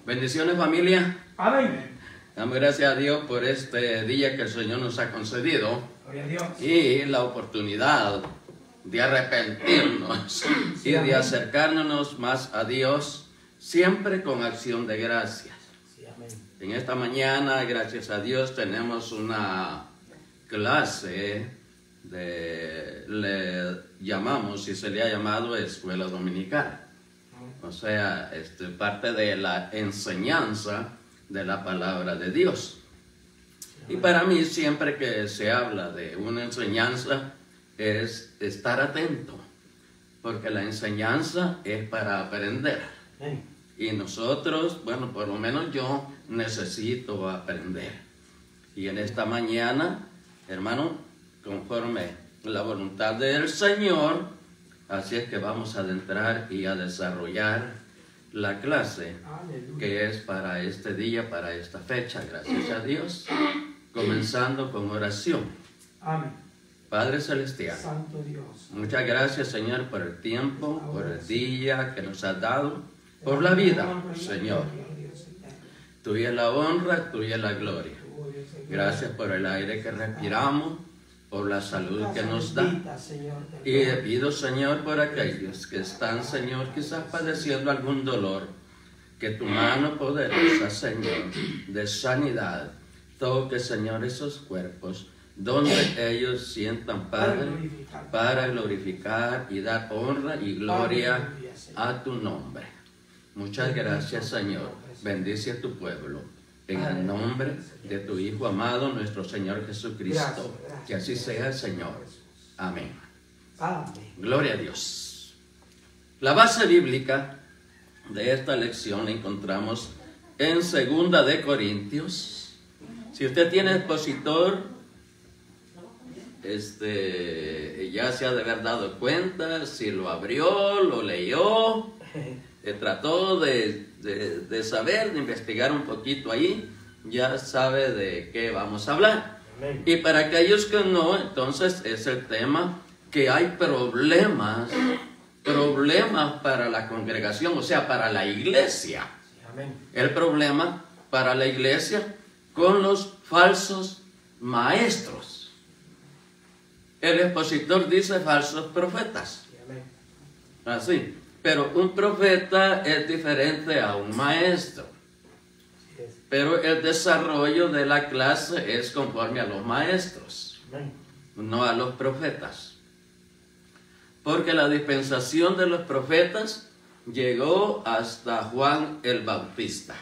Bendiciones, familia. Amén. Damos gracias a Dios por este día que el Señor nos ha concedido. Gloria a Dios. Y la oportunidad de arrepentirnos y de acercarnos más a Dios, siempre con acción de gracias. Sí, amén. En esta mañana, gracias a Dios, tenemos una clase le llamamos, y se le ha llamado escuela dominical. O sea, parte de la enseñanza de la palabra de Dios. Y para mí, siempre que se habla de una enseñanza, es estar atento, porque la enseñanza es para aprender. Y nosotros, bueno, por lo menos yo necesito aprender. Y en esta mañana, hermano, conforme la voluntad del Señor, así es que vamos a adentrar y a desarrollar la clase. Aleluya. Que es para este día, para esta fecha, gracias a Dios, comenzando con oración. Amén. Padre Celestial, Santo Dios, muchas gracias, Señor, por el tiempo, por el día que nos has dado, por la vida, Señor. Tuya es la honra, tuya es la gloria. Gracias por el aire que respiramos, por la salud que nos da. Y pido, Señor, por aquellos que están, Señor, quizás padeciendo algún dolor, que tu mano poderosa, Señor, de sanidad, toque, Señor, esos cuerpos, donde ellos sientan, Padre, para glorificar y dar honra y gloria a tu nombre. Muchas gracias, Señor. Bendice a tu pueblo. En el nombre de tu Hijo amado, nuestro Señor Jesucristo. Que así sea, Señor. Amén. Gloria a Dios. La base bíblica de esta lección la encontramos en 2 de Corintios. Si usted tiene expositor, ya se ha de haber dado cuenta, si lo abrió, lo leyó, trató de saber, de investigar un poquito ahí, ya sabe de qué vamos a hablar. Amén. Y para aquellos que no, entonces es el tema que hay problemas para la congregación, o sea, para la iglesia. Amén. El problema para la iglesia con los falsos maestros. El expositor dice falsos profetas. Amén. Así. Pero un profeta es diferente a un maestro. Pero el desarrollo de la clase es conforme a los maestros, no a los profetas. Porque la dispensación de los profetas llegó hasta Juan el Bautista.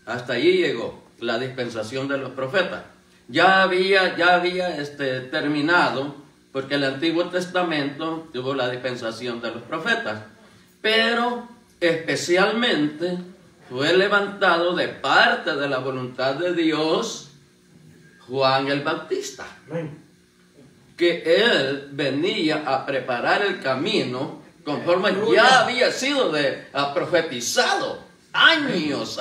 Hasta allí llegó la dispensación de los profetas. Ya había terminado, porque el Antiguo Testamento tuvo la dispensación de los profetas, pero especialmente fue levantado de parte de la voluntad de Dios Juan el Bautista, que él venía a preparar el camino conforme ya había sido profetizado años,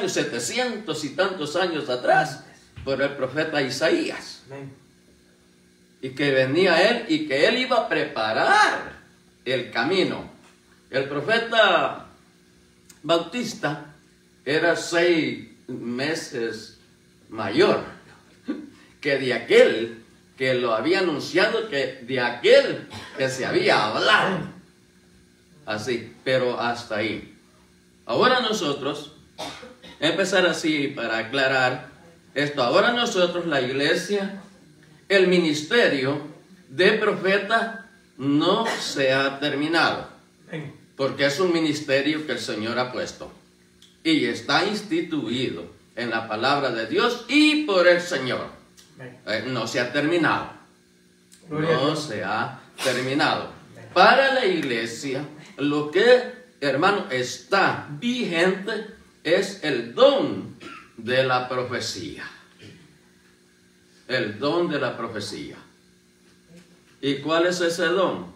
700 y tantos años atrás, por el profeta Isaías. Y que venía él y que él iba a preparar el camino. El profeta Bautista era 6 meses mayor que de aquel que lo había anunciado, que de aquel que se había hablado. Así, pero hasta ahí. Ahora nosotros, empezar así para aclarar esto, ahora nosotros, la iglesia, el ministerio de profeta no se ha terminado, porque es un ministerio que el Señor ha puesto y está instituido en la palabra de Dios y por el Señor. No se ha terminado. No se ha terminado. Para la iglesia, lo que, hermano, está vigente es el don de la profecía. El don de la profecía. ¿Y cuál es ese don?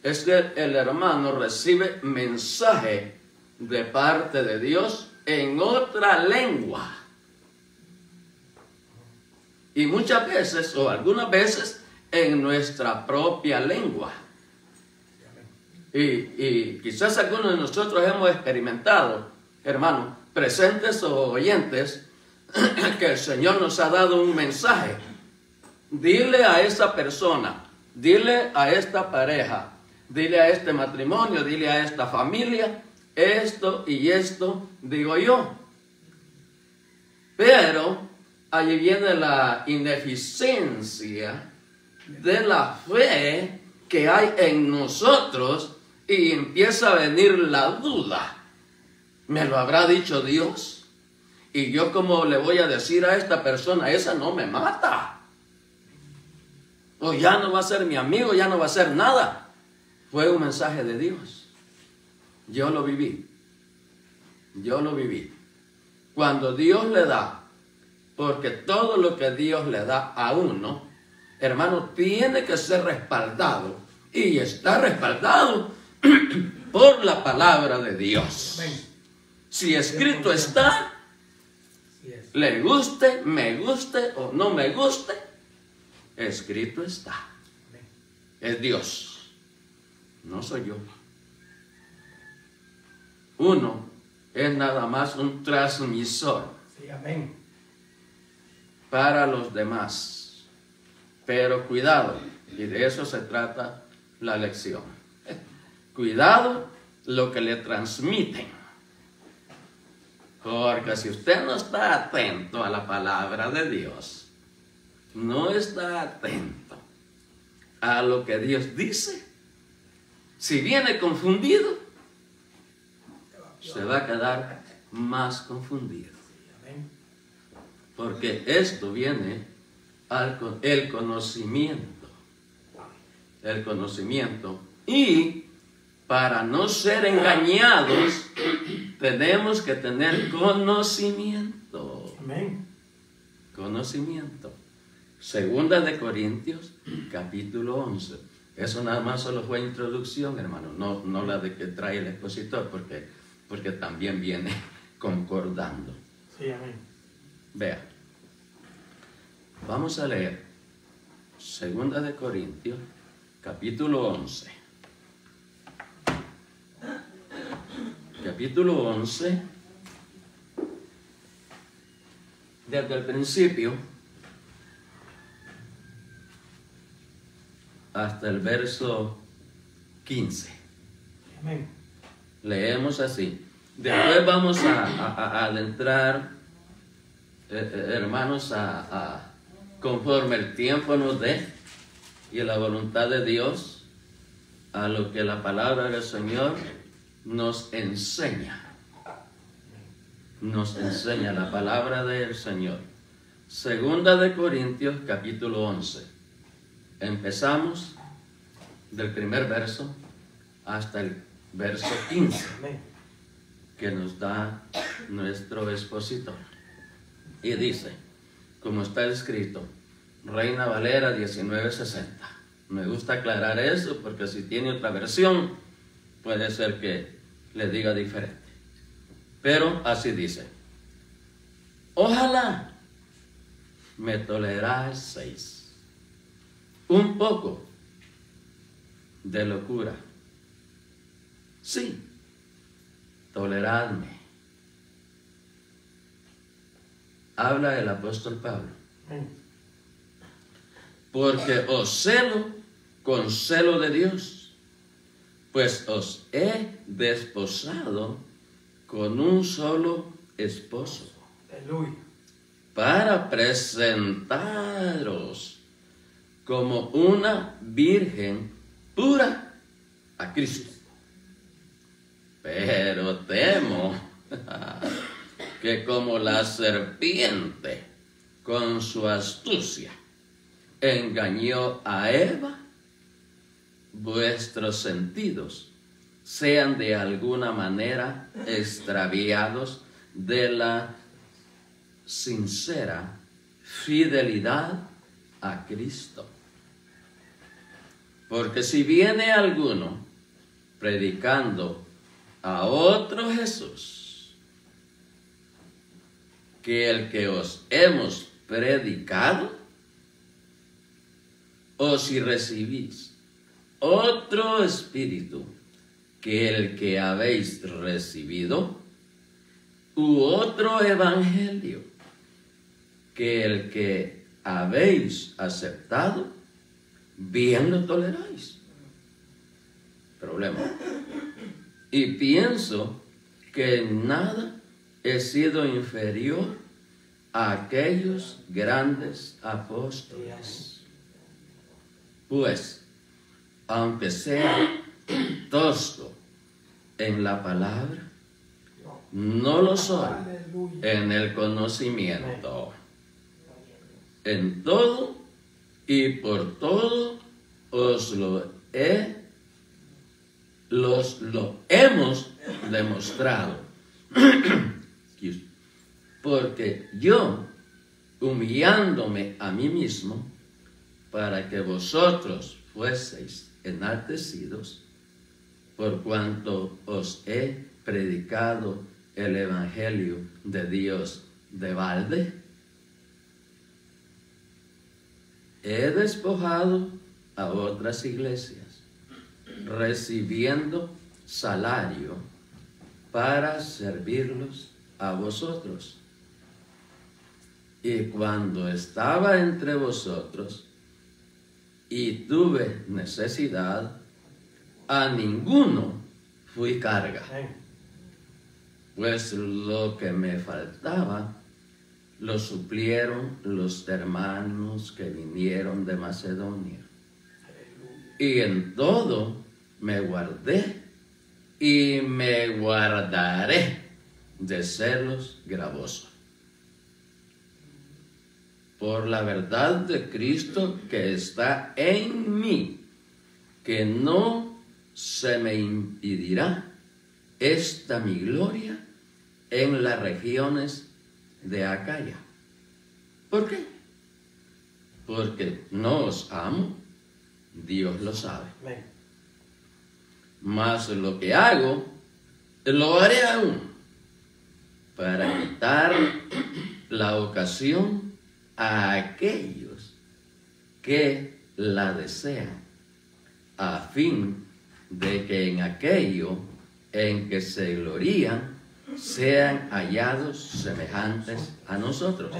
Es que el hermano recibe mensaje de parte de Dios en otra lengua. Y muchas veces, o algunas veces, en nuestra propia lengua. Y quizás algunos de nosotros hemos experimentado hermano, presentes o oyentes, que el Señor nos ha dado un mensaje. Dile a esa persona, dile a esta pareja, dile a este matrimonio, dile a esta familia, esto y esto digo yo. Pero allí viene la ineficiencia de la fe que hay en nosotros y empieza a venir la duda. ¿Me lo habrá dicho Dios? Y yo, ¿cómo le voy a decir a esta persona? Esa no me mata. O ya no va a ser mi amigo, ya no va a ser nada. Fue un mensaje de Dios. Yo lo viví. Yo lo viví. Cuando Dios le da, porque todo lo que Dios le da a uno, hermano, tiene que ser respaldado. Y está respaldado por la palabra de Dios. Si escrito está, le guste, me guste o no me guste, escrito está. Es Dios, no soy yo. Uno es nada más un transmisor para los demás. Pero cuidado, y de eso se trata la lección. Cuidado lo que le transmiten. Porque si usted no está atento a la palabra de Dios, no está atento a lo que Dios dice, si viene confundido, se va a quedar más confundido. Porque esto viene el conocimiento. El conocimiento. Y para no ser engañados, tenemos que tener conocimiento. Amén. Conocimiento. Segunda de Corintios, capítulo 11. Eso nada más solo fue introducción, hermano. No la de que trae el expositor, porque también viene concordando. Sí, amén. Vea. Vamos a leer Segunda de Corintios, capítulo 11. Capítulo 11, desde el principio hasta el verso 15. Amén. Leemos así. Después vamos a adentrar, hermanos, conforme el tiempo nos dé y la voluntad de Dios, a lo que la palabra del Señor nos enseña. Nos enseña la palabra del Señor. Segunda de Corintios, capítulo 11. Empezamos del primer verso hasta el verso 15, que nos da nuestro expositor. Y dice, como está escrito, Reina Valera 1960. Me gusta aclarar eso porque si tiene otra versión, puede ser que le diga diferente. Pero así dice: ojalá me toleraseis un poco de locura. Sí, toleradme. Habla el apóstol Pablo. Porque os celo con celo de Dios, pues os he desposado con un solo esposo. Aleluya. Para presentaros como una virgen pura a Cristo. Pero temo que como la serpiente con su astucia engañó a Eva, vuestros sentidos sean de alguna manera extraviados de la sincera fidelidad a Cristo. Porque si viene alguno predicando a otro Jesús que el que os hemos predicado, o si recibís otro espíritu que el que habéis recibido, u otro evangelio que el que habéis aceptado, bien lo toleráis. Problema. Y pienso que en nada he sido inferior a aquellos grandes apóstoles. Pues, aunque sea tosco en la palabra, no lo soy en el conocimiento. En todo y por todo os lo hemos demostrado. Porque yo, humillándome a mí mismo, para que vosotros fueseis enaltecidos, por cuanto os he predicado el evangelio de Dios de balde, he despojado a otras iglesias, recibiendo salario para servirlos a vosotros. Y cuando estaba entre vosotros y tuve necesidad, a ninguno fui carga. Pues lo que me faltaba lo suplieron los hermanos que vinieron de Macedonia. Y en todo me guardé y me guardaré de celos gravosos. Por la verdad de Cristo que está en mí, que no se me impedirá esta mi gloria en las regiones de Acaya. ¿Por qué? Porque no os amo, Dios lo sabe. Mas lo que hago, lo haré aún, para quitar la ocasión a aquellos que la desean, a fin de que en aquello en que se glorían sean hallados semejantes a nosotros.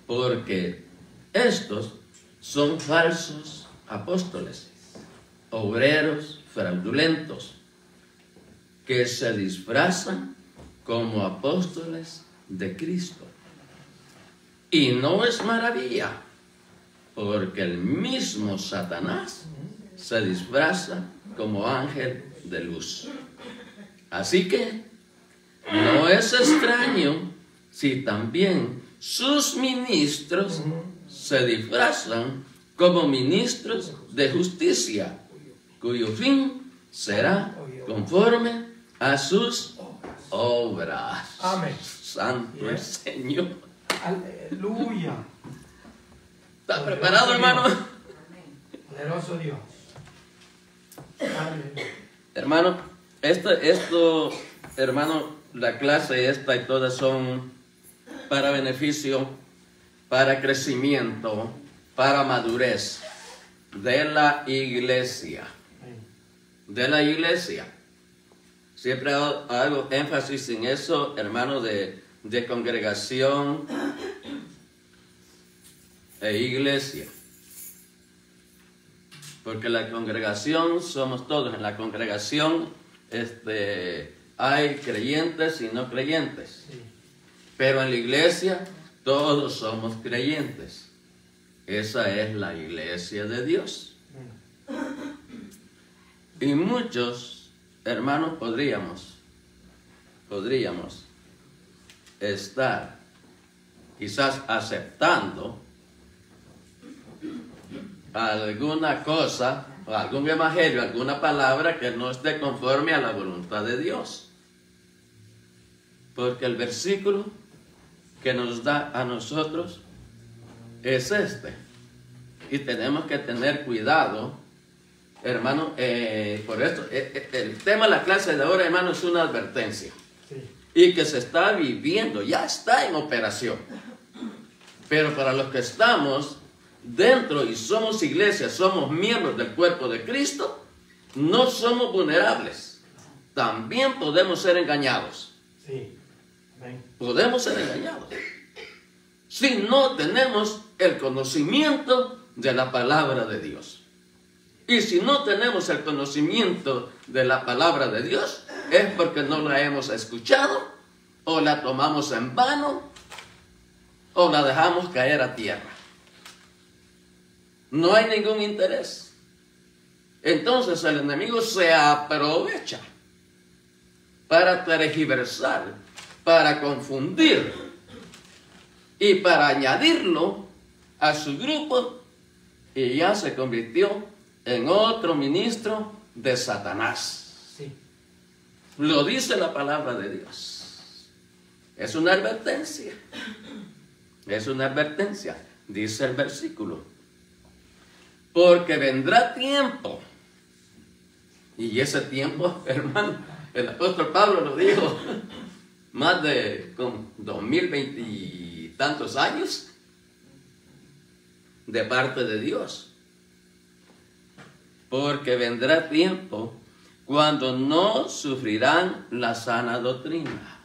Porque estos son falsos apóstoles, obreros fraudulentos, que se disfrazan como apóstoles de Cristo. Y no es maravilla, porque el mismo Satanás se disfraza como ángel de luz. Así que no es extraño si también sus ministros se disfrazan como ministros de justicia, cuyo fin será conforme a sus obras. Amén. Santo el Señor. Aleluya. ¿Está preparado, hermano? Poderoso Dios. Aleluya. Hermano, esto, hermano, la clase esta y todas son para beneficio, para crecimiento, para madurez de la iglesia. De la iglesia. Siempre hago énfasis en eso, hermano, de congregación e iglesia. Porque la congregación somos todos. En la congregación hay creyentes y no creyentes. Sí. Pero en la iglesia todos somos creyentes. Esa es la iglesia de Dios. Y muchos, hermanos, podríamos estar quizás aceptando alguna cosa, o algún evangelio, alguna palabra que no esté conforme a la voluntad de Dios. Porque el versículo que nos da a nosotros es este. Y tenemos que tener cuidado, hermano, por esto. El tema de la clase de ahora, hermano, es una advertencia. Sí. Y que se está viviendo, ya está en operación. Pero para los que estamos dentro y somos iglesia, somos miembros del cuerpo de Cristo, no somos vulnerables. También podemos ser engañados. Sí. Podemos ser engañados si no tenemos el conocimiento de la palabra de Dios. Y si no tenemos el conocimiento de la palabra de Dios, es porque no la hemos escuchado, o la tomamos en vano, o la dejamos caer a tierra. No hay ningún interés. Entonces el enemigo se aprovecha para tergiversar, para confundir y para añadirlo a su grupo, y ya se convirtió en otro ministro de Satanás. Sí. Lo dice la palabra de Dios. Es una advertencia. Es una advertencia. Dice el versículo: porque vendrá tiempo. Y ese tiempo, hermano, el apóstol Pablo lo dijo más de 2020 y tantos años de parte de Dios. Porque vendrá tiempo cuando no sufrirán la sana doctrina.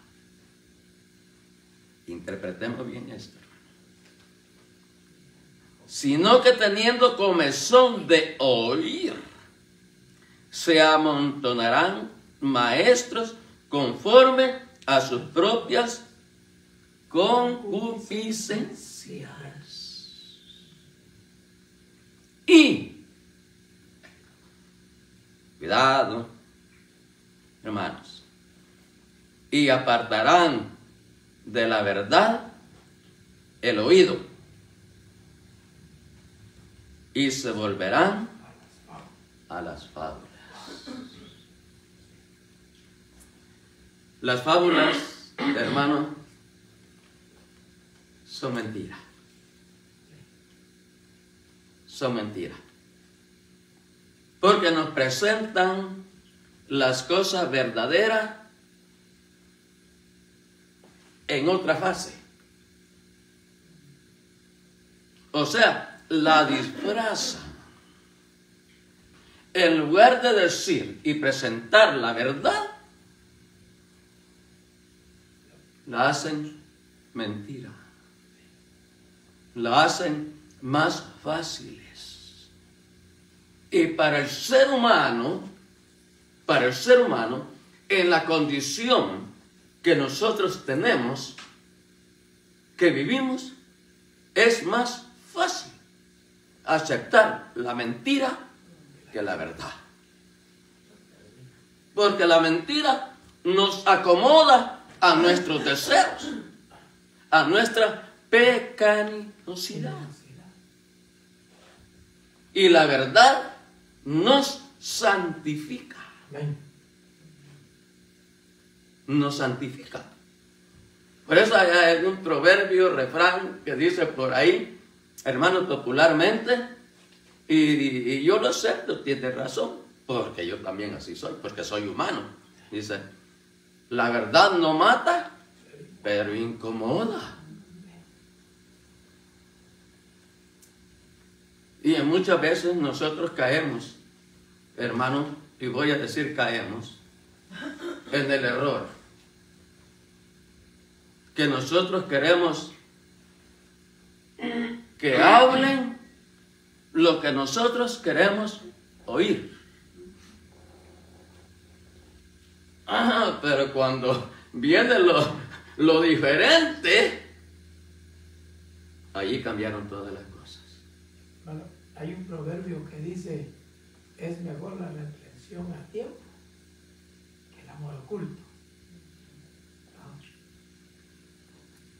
Interpretemos bien esto, hermano. Sino que teniendo comezón de oír, se amontonarán maestros conforme a sus propias concupiscencias. Y cuidado, hermanos, y apartarán de la verdad el oído, y se volverán a las fábulas. Las fábulas, hermano, son mentiras. Son mentiras. Porque nos presentan las cosas verdaderas en otra fase. O sea, la disfrazan. En lugar de decir y presentar la verdad, la hacen mentira. La hacen más fáciles. Y para el ser humano, en la condición que nosotros tenemos, que vivimos, es más fácil aceptar la mentira que la verdad. Porque la mentira nos acomoda a nuestros deseos, a nuestra pecaminosidad. Y la verdad nos santifica. Nos santifica. Por eso hay un proverbio, refrán que dice por ahí, hermano, popularmente, y yo lo acepto, tiene razón, porque yo también así soy, porque soy humano. Dice, la verdad no mata, pero incomoda. Y muchas veces nosotros caemos, hermano, y voy a decir caemos, en el error. Que nosotros queremos que hablen lo que nosotros queremos oír. Pero cuando viene lo diferente, allí cambiaron todas las cosas. Bueno, hay un proverbio que dice, es mejor la reprensión a tiempo que el amor oculto.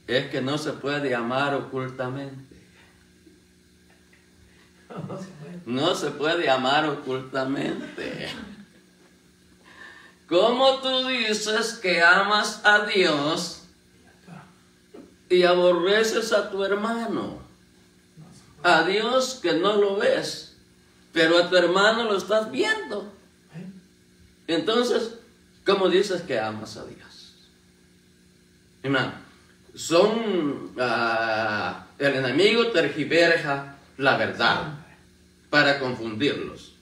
Es que no se puede amar ocultamente. No se puede amar ocultamente. ¿Cómo tú dices que amas a Dios y aborreces a tu hermano? A Dios que no lo ves, pero a tu hermano lo estás viendo. Entonces, ¿cómo dices que amas a Dios? Hermano, el enemigo tergiversa la verdad para confundirlos.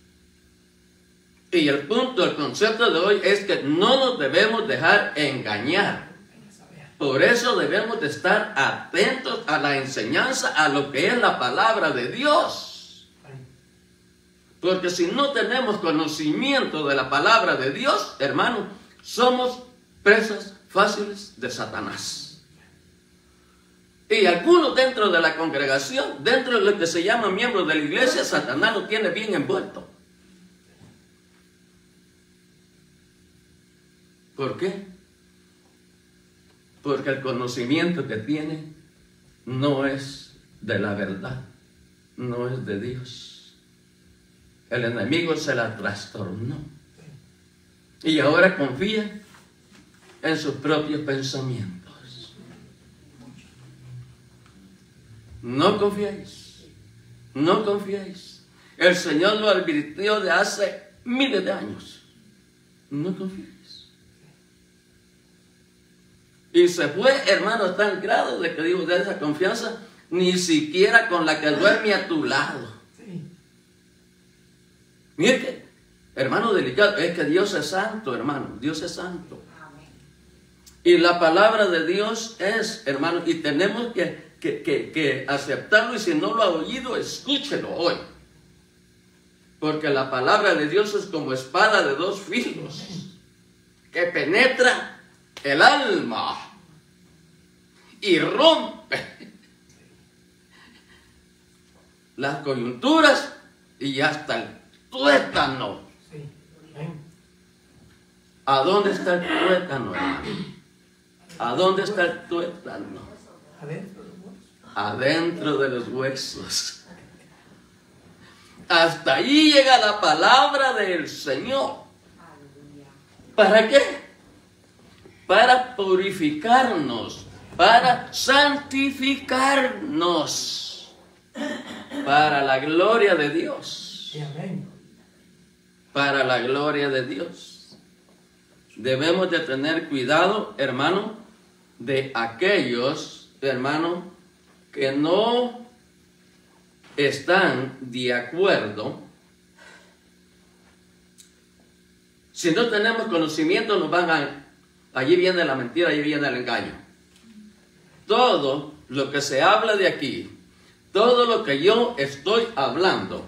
Y el concepto de hoy es que no nos debemos dejar engañar Por eso debemos de estar atentos a la enseñanza, a lo que es la palabra de Dios. Porque si no tenemos conocimiento de la palabra de Dios, hermano, somos presas fáciles de Satanás. Y algunos dentro de la congregación, dentro de lo que se llaman miembros de la iglesia, Satanás lo tiene bien envuelto. ¿Por qué? Porque el conocimiento que tiene no es de la verdad, no es de Dios. El enemigo se la trastornó y ahora confía en sus propios pensamientos. No confiéis, no confiéis. El Señor lo advirtió de hace miles de años. No confiéis. Y se fue, hermano, hasta el grado de que digo de esa confianza, ni siquiera con la que duerme a tu lado. Sí. Mire que, hermano delicado, es que Dios es santo, hermano, Dios es santo. Amén. Y la palabra de Dios es, hermano, y tenemos que aceptarlo, y si no lo ha oído, escúchelo hoy. Porque la palabra de Dios es como espada de dos filos, que penetra el alma y rompe las coyunturas y hasta el tuétano. ¿A dónde está el tuétano, hermano? ¿A dónde está el tuétano? Adentro de los huesos. Hasta ahí llega la palabra del Señor. ¿Para qué? Para purificarnos, para santificarnos, para la gloria de Dios. Para la gloria de Dios. Debemos de tener cuidado, hermano, de aquellos, hermano, que no están de acuerdo. Si no tenemos conocimiento, nos van a... Allí viene la mentira, allí viene el engaño. Todo lo que se habla de aquí, todo lo que yo estoy hablando,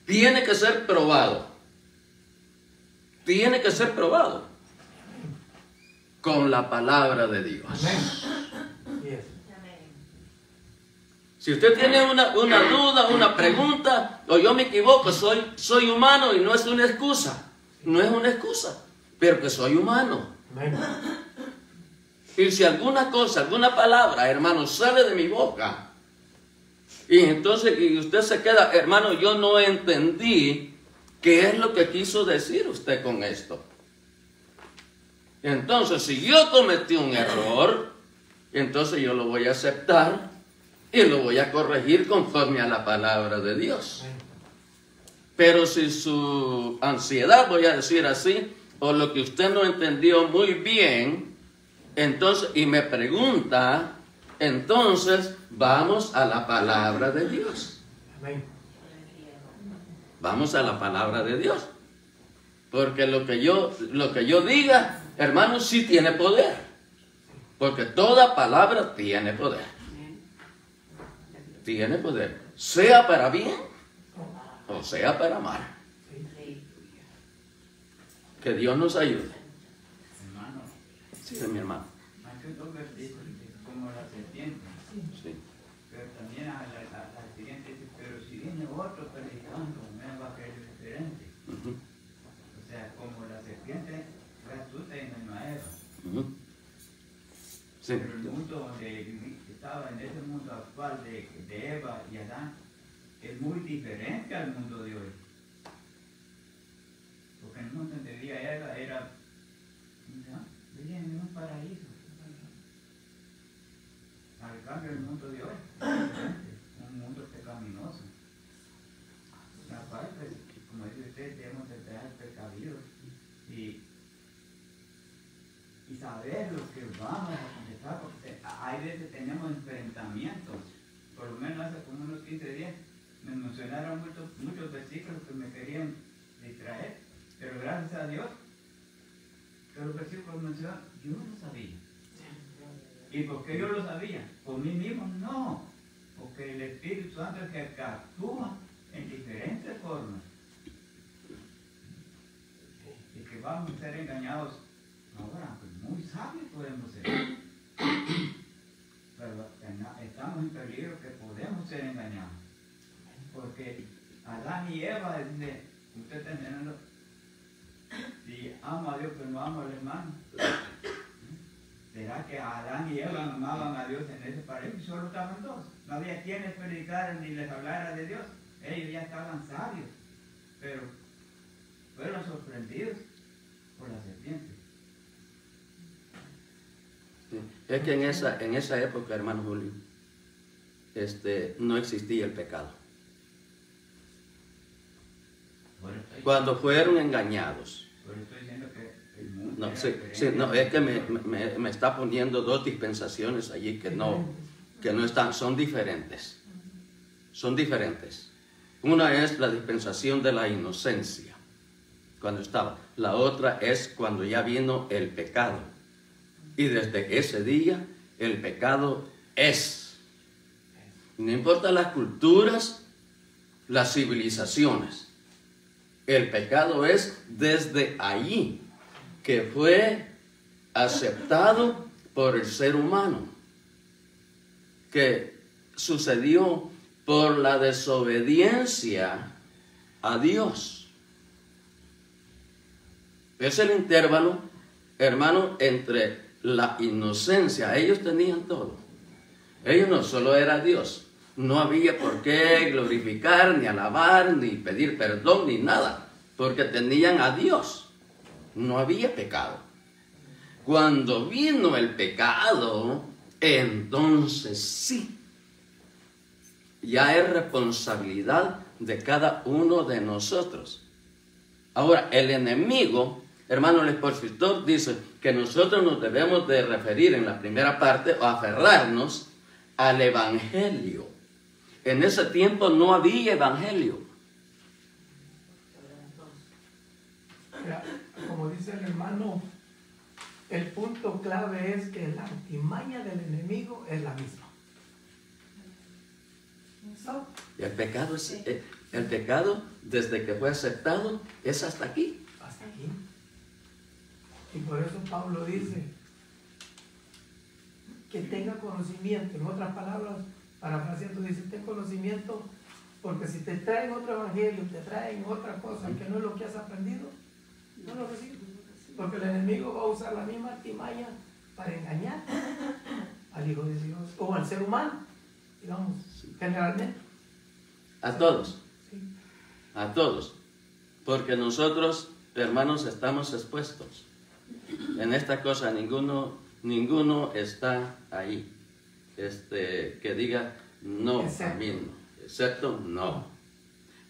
tiene que ser probado. Tiene que ser probado con la palabra de Dios. Si usted tiene una duda, una pregunta, o yo me equivoco, soy humano y no es una excusa. No es una excusa, pero que soy humano. Y si alguna cosa, alguna palabra, hermano, sale de mi boca, y entonces y usted se queda, hermano, yo no entendí qué es lo que quiso decir usted con esto. Entonces, si yo cometí un error, entonces yo lo voy a aceptar y lo voy a corregir conforme a la palabra de Dios. Pero si su ansiedad, voy a decir así, o lo que usted no entendió muy bien, entonces, y me pregunta, entonces vamos a la palabra de Dios. Amén. Vamos a la palabra de Dios. Porque lo que yo diga, hermano, sí tiene poder. Porque toda palabra tiene poder. Tiene poder. Sea para bien o sea para mal. Que Dios nos ayude. Hermano. Sí, mi hermano. Hay dos versículos como la serpiente. Sí. Pero también a la siguiente dice, pero si viene otro predicando un evangelio diferente. O sea, como la serpiente fue astuta y engañó a Eva. Sí. Pero el mundo donde estaba, en ese mundo actual de Eva y Adán, es muy diferente al mundo de hoy. Porque el mundo donde vivía Eva vivía en un paraíso. Al cambio, el mundo de hoy es diferente, un mundo pecaminoso. La cual, pues, como dice usted, debemos de tener precavidos y saber lo que vamos a contestar, porque hay veces tenemos enfrentamientos. Por lo menos hace como unos 15 días me mencionaron muchos versículos que me querían distraer, pero gracias a Dios que los versículos mencionan, yo no lo sabía. ¿Y por qué yo lo sabía? Por mí mismo no. Porque el Espíritu Santo es el que actúa en diferentes formas. Y que vamos a ser engañados ahora, pues muy sabios podemos ser. Pero estamos en peligro que podemos ser engañados. Porque Adán y Eva, dice, usted está entendiendo, si ama a Dios pero no ama al hermano, ¿será que Adán y Eva amaban a Dios en ese paraíso? Solo estaban dos. No había quien les predicara ni les hablara de Dios. Ellos ya estaban sabios, pero fueron sorprendidos por la serpiente. Es que en esa época, hermano Julio, no existía el pecado. Cuando fueron engañados. Pero estoy diciendo que el mundo No, era sí, diferente. no, es que me está poniendo dos dispensaciones allí que no están, son diferentes. Son diferentes. Una es la dispensación de la inocencia, cuando estaba. La otra es cuando ya vino el pecado. Y desde ese día el pecado es. No importa las culturas, las civilizaciones. El pecado es desde allí que fue aceptado por el ser humano, que sucedió por la desobediencia a Dios. Es el intervalo, hermano, entre la inocencia. Ellos tenían todo. Ellos no solo era Dios. No había por qué glorificar, ni alabar, ni pedir perdón, ni nada, porque tenían a Dios. No había pecado. Cuando vino el pecado, entonces sí, ya es responsabilidad de cada uno de nosotros. Ahora, el enemigo, hermano, el expositor dice que nosotros nos debemos de referir en la primera parte o aferrarnos al evangelio. En ese tiempo no había evangelio. Mira, como dice el hermano, el punto clave es que la artimaña del enemigo es la misma. ¿No? El pecado, desde que fue aceptado, es hasta aquí. Hasta aquí. Y por eso Pablo dice que tenga conocimiento. En otras palabras, parafraseando, dice, ten conocimiento, porque si te traen otro evangelio, te traen otra cosa que no es lo que has aprendido, no lo recibes. Porque el enemigo va a usar la misma artimaña para engañar al Hijo de Dios o al ser humano, digamos, generalmente. A todos. Sí. A todos. Porque nosotros, hermanos, estamos expuestos. En esta cosa ninguno está ahí. Que diga no, a mí no. Excepto no.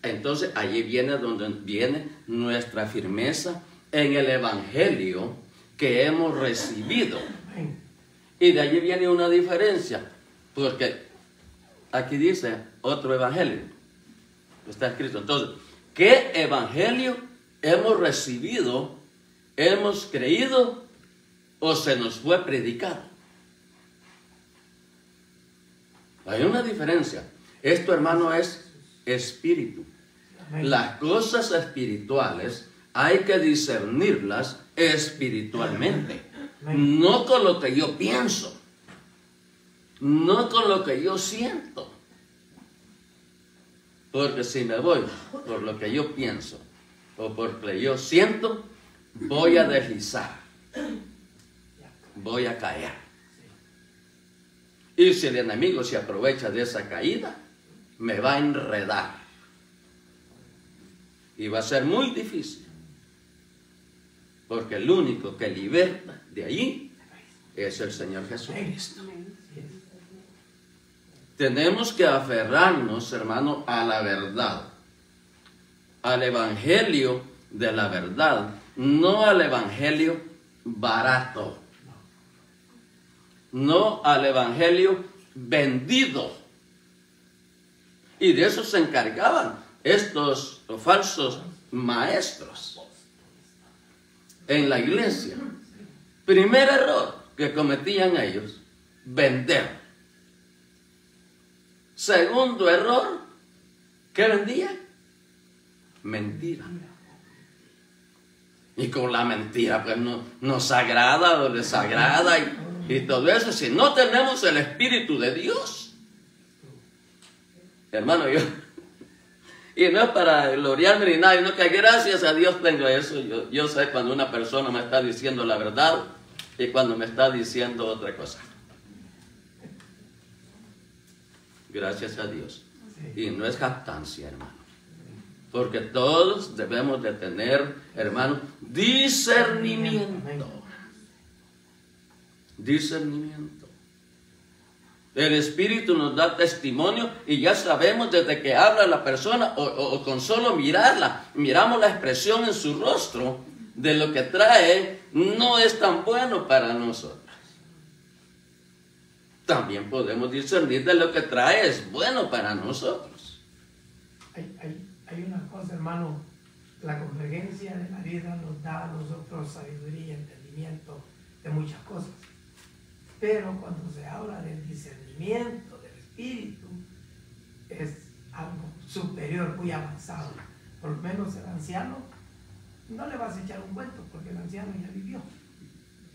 Entonces allí viene donde viene nuestra firmeza en el evangelio que hemos recibido. Y de allí viene una diferencia, porque aquí dice otro evangelio. Está escrito. Entonces, ¿qué evangelio hemos recibido, hemos creído o se nos fue predicado? Hay una diferencia. Esto, hermano, es espíritu. Las cosas espirituales hay que discernirlas espiritualmente. No con lo que yo pienso. No con lo que yo siento. Porque si me voy por lo que yo pienso o por lo que yo siento, voy a deslizar. Voy a caer. Y si el enemigo se aprovecha de esa caída, me va a enredar. Y va a ser muy difícil. Porque el único que liberta de allí es el Señor Jesucristo. Tenemos que aferrarnos, hermano, a la verdad. Al evangelio de la verdad. No al evangelio barato. No al evangelio vendido. Y de eso se encargaban estos falsos maestros en la iglesia. Primer error que cometían ellos, vender. Segundo error, ¿qué vendían? Mentira. Y con la mentira pues nos agrada o desagrada y todo eso. Si no tenemos el Espíritu de Dios, hermano, y no es para gloriarme ni nada, sino que gracias a Dios tengo eso. Yo sé cuando una persona me está diciendo la verdad y cuando me está diciendo otra cosa. Gracias a Dios. Y no es jactancia, hermano. Porque todos debemos de tener, hermano, discernimiento. Discernimiento. El Espíritu nos da testimonio y ya sabemos desde que habla la persona o con solo mirarla, miramos la expresión en su rostro de lo que trae, no es tan bueno para nosotros. También podemos discernir de lo que trae es bueno para nosotros. Hay una cosa, hermano, la convergencia de la vida nos da a nosotros sabiduría, entendimiento de muchas cosas. Pero cuando se habla del discernimiento del Espíritu, es algo superior, muy avanzado. Por lo menos el anciano, no le vas a echar un cuento, porque el anciano ya vivió.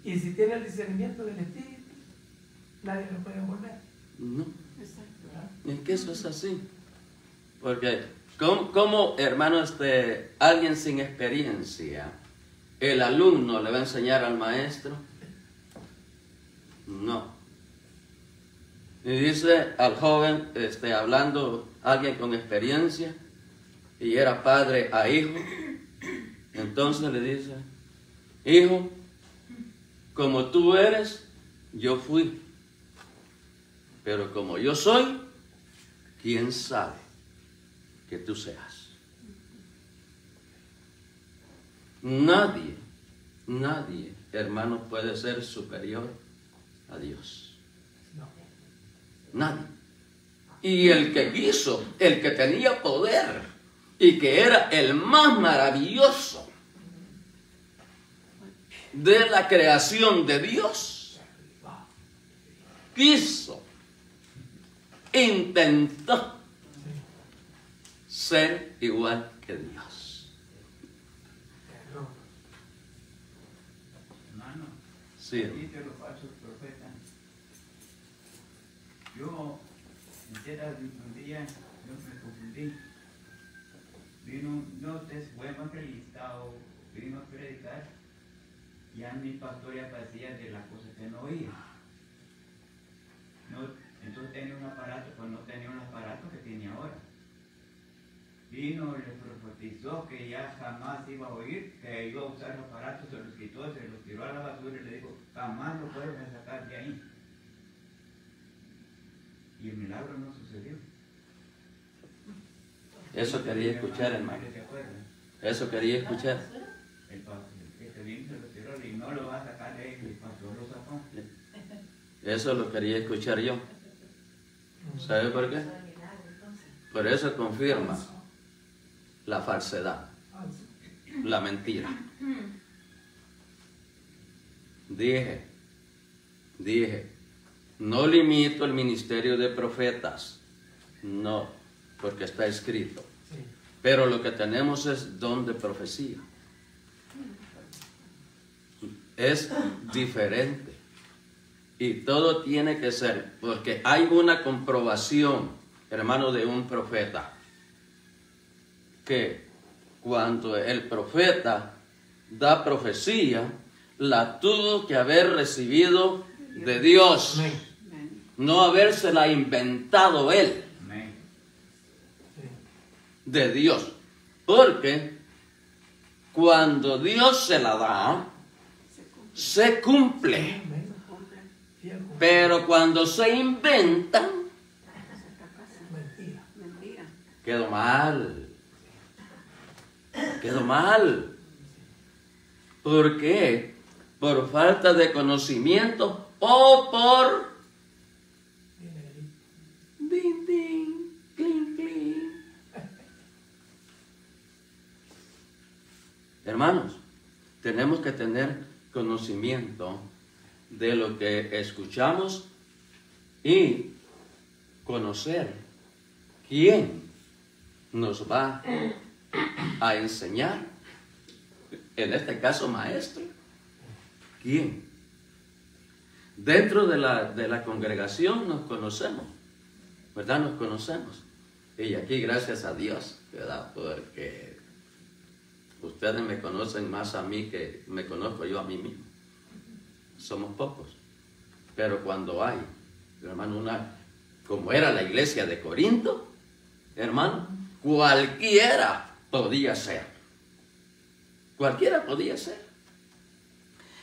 Y si tiene el discernimiento del Espíritu, nadie lo puede envolver. No. Es que eso es así. Porque, ¿cómo, hermano, alguien sin experiencia, el alumno le va a enseñar al maestro? No. Y dice al joven, hablando alguien con experiencia, y era padre a hijo, entonces le dice, hijo, como tú eres, yo fui. Pero como yo soy, ¿quién sabe que tú seas? Nadie, hermano, puede ser superior a Dios. Nadie. Y el que quiso, el que tenía poder y que era el más maravilloso de la creación de Dios, intentó ser igual que Dios. Hermano, Sí. dice los falsos profetas. Yo, un día, yo me confundí. Vino, no te fue evangelista, vino a predicar. Ya mi pastor ya parecía de las cosas que no oía. No, entonces tenía un aparato, pues no tenía un aparato que tiene ahora. Vino, le profetizó que ya jamás iba a oír, que iba a usar los aparatos, se los quitó, se los tiró a la basura y le dijo, jamás lo puedes sacar de ahí. Y el milagro no sucedió. Eso quería escuchar, hermano. Eso quería escuchar. El pastor que vino se lo tiró y no lo va a sacar de ahí, el pastor lo sacó. Eso lo quería escuchar yo. ¿Sabe por qué? Por eso confirma la falsedad, la mentira. Dije, no limito el ministerio de profetas, no, porque está escrito. Pero lo que tenemos es don de profecía. Es diferente. Y todo tiene que ser, porque hay una comprobación, hermano, de un profeta, que cuando el profeta da profecía, la tuvo que haber recibido de Dios, no habérsela inventado él, de Dios. Porque cuando Dios se la da, se cumple. Pero cuando se inventan, quedó mal. Quedó mal. ¿Por qué? Por falta de conocimiento o por din, din, clink, clink. Hermanos, tenemos que tener conocimiento de lo que escuchamos y conocer quién nos va a enseñar, en este caso maestro. ¿Quién? Dentro de la congregación nos conocemos, ¿verdad? Nos conocemos. Y aquí gracias a Dios, ¿verdad? Porque ustedes me conocen más a mí que me conozco yo a mí mismo. Somos pocos. Pero cuando hay, hermano, como era la iglesia de Corinto, hermano, cualquiera podía ser. Cualquiera podía ser.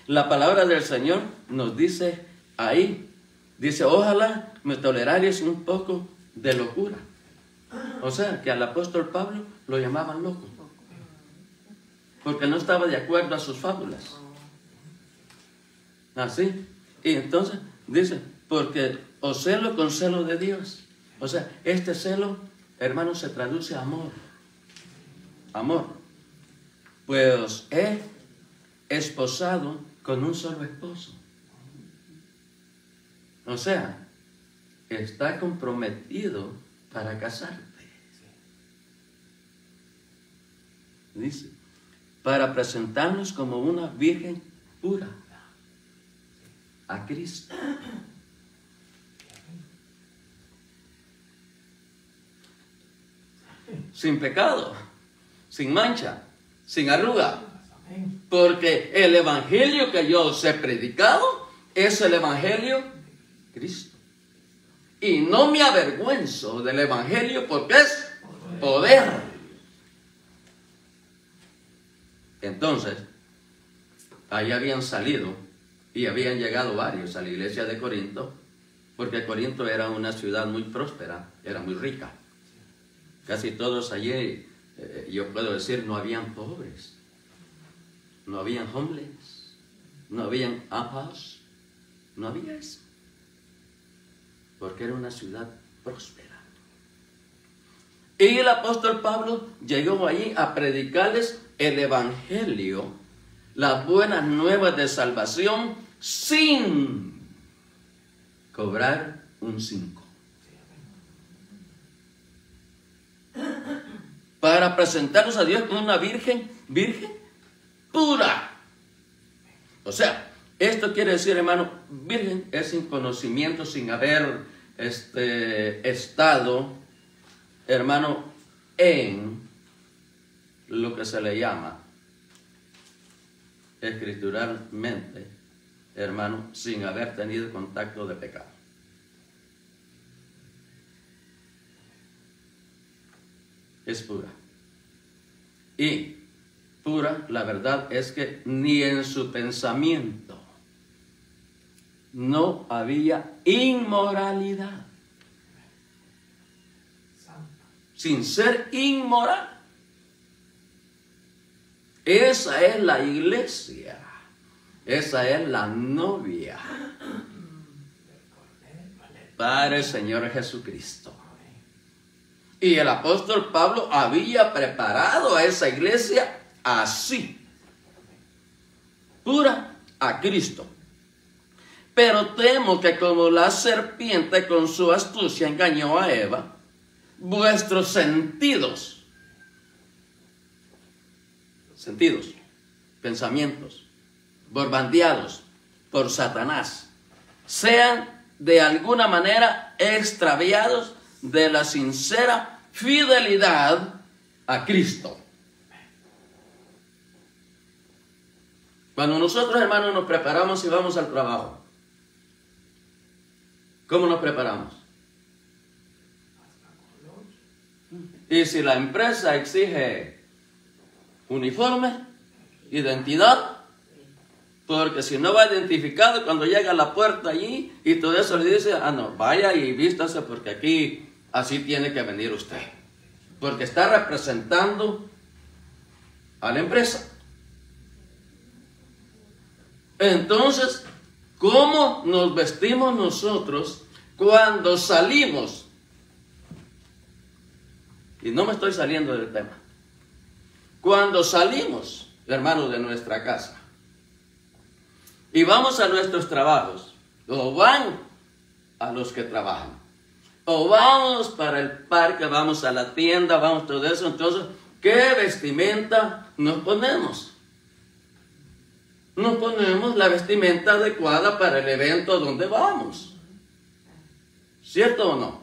La palabra del Señor nos dice ahí, dice, ojalá me toleraréis un poco de locura. O sea, que al apóstol Pablo lo llamaban loco, porque no estaba de acuerdo a sus fábulas. Así. Y entonces dice, porque os celo con celo de Dios. O sea, este celo, hermano, se traduce a amor. Amor. Pues os he esposado con un solo esposo. O sea, está comprometido para casarte. Dice, para presentarnos como una virgen pura a Cristo. Sin pecado, sin mancha, sin arruga. Porque el evangelio que yo os he predicado es el evangelio de Cristo. Y no me avergüenzo del evangelio porque es poder. Entonces, ahí habían salido y habían llegado varios a la iglesia de Corinto, porque Corinto era una ciudad muy próspera, era muy rica. Casi todos allí, yo puedo decir, no habían pobres. No habían homeless, no habían apas, no había eso, porque era una ciudad próspera. Y el apóstol Pablo llegó allí a predicarles el evangelio, las buenas nuevas de salvación, sin cobrar un 5. Para presentarnos a Dios como una virgen pura. O sea, esto quiere decir, hermano, virgen es sin conocimiento, sin haber estado, hermano, en lo que se le llama escrituralmente, hermano, sin haber tenido contacto de pecado. Es pura. Y pura, la verdad es que ni en su pensamiento no había inmoralidad. Sin ser inmoral. Esa es la iglesia. Esa es la novia para el Señor Jesucristo. Y el apóstol Pablo había preparado a esa iglesia así, pura a Cristo. Pero temo que como la serpiente con su astucia engañó a Eva, vuestros sentidos, pensamientos, borbandeados por Satanás, sean de alguna manera extraviados de la sincera fidelidad a Cristo. Cuando nosotros, hermanos, nos preparamos y vamos al trabajo, ¿cómo nos preparamos? Y si la empresa exige uniforme, identidad, porque si no va identificado, cuando llega a la puerta allí y todo eso le dice, ah no, vaya y vístase porque aquí así tiene que venir usted, porque está representando a la empresa. Entonces, ¿cómo nos vestimos nosotros cuando salimos? Y no me estoy saliendo del tema. Cuando salimos, hermanos, de nuestra casa, y vamos a nuestros trabajos, o van a los que trabajan, o vamos para el parque, vamos a la tienda, vamos todo eso. Entonces, ¿qué vestimenta nos ponemos? Nos ponemos la vestimenta adecuada para el evento donde vamos. ¿Cierto o no?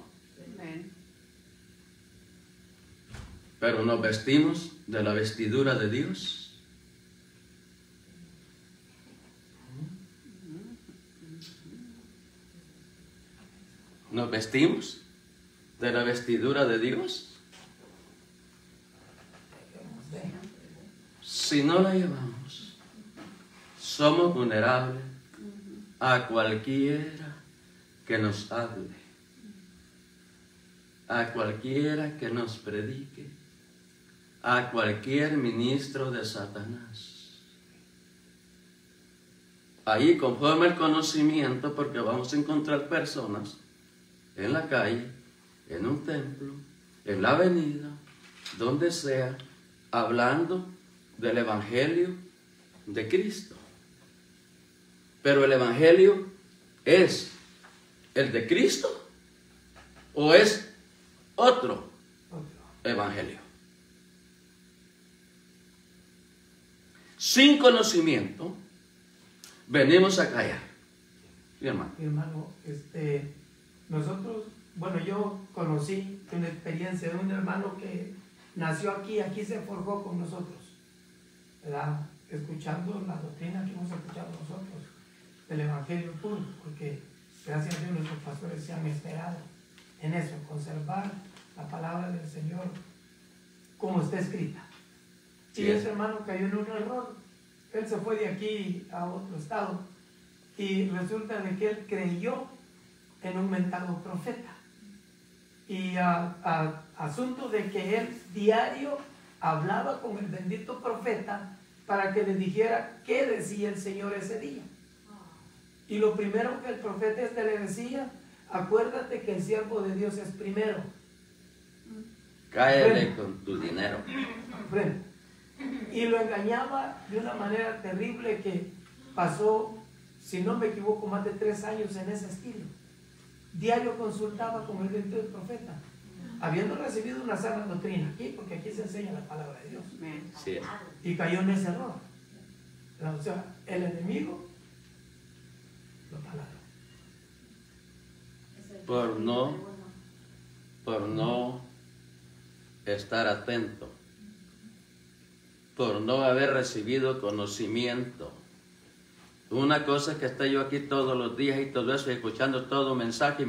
Pero nos vestimos de la vestidura de Dios. ¿Nos vestimos de la vestidura de Dios? Si no la llevamos, somos vulnerables a cualquiera que nos hable, a cualquiera que nos predique, a cualquier ministro de Satanás. Ahí, conforme el conocimiento, porque vamos a encontrar personas en la calle, en un templo, en la avenida, donde sea, hablando del Evangelio de Cristo. Pero el Evangelio ¿es el de Cristo o es otro Evangelio? Sin conocimiento, venimos a callar. Mi hermano. Mi hermano, nosotros, bueno, yo conocí una experiencia de un hermano que nació aquí se forjó con nosotros, ¿verdad? Escuchando la doctrina que hemos escuchado nosotros, del Evangelio puro, porque gracias a Dios nuestros pastores se han esperado en eso, en conservar la palabra del Señor como está escrita. Y ese hermano cayó en un error. Él se fue de aquí a otro estado y resulta de que él creyó en un mentado profeta. Y asunto de que él diario hablaba con el bendito profeta para que le dijera qué decía el Señor ese día. Y lo primero que el profeta le decía, acuérdate que el siervo de Dios es primero. Cáele con tu dinero. Y lo engañaba de una manera terrible que pasó, si no me equivoco, más de 3 años en ese estilo. Diario consultaba con el bendito profeta, habiendo recibido una sana doctrina aquí, porque aquí se enseña la palabra de Dios. Sí. Y cayó en ese error. O sea, el enemigo lo taladró. Por no estar atento, por no haber recibido conocimiento. Una cosa es que esté yo aquí todos los días y todo eso, y escuchando todo mensaje,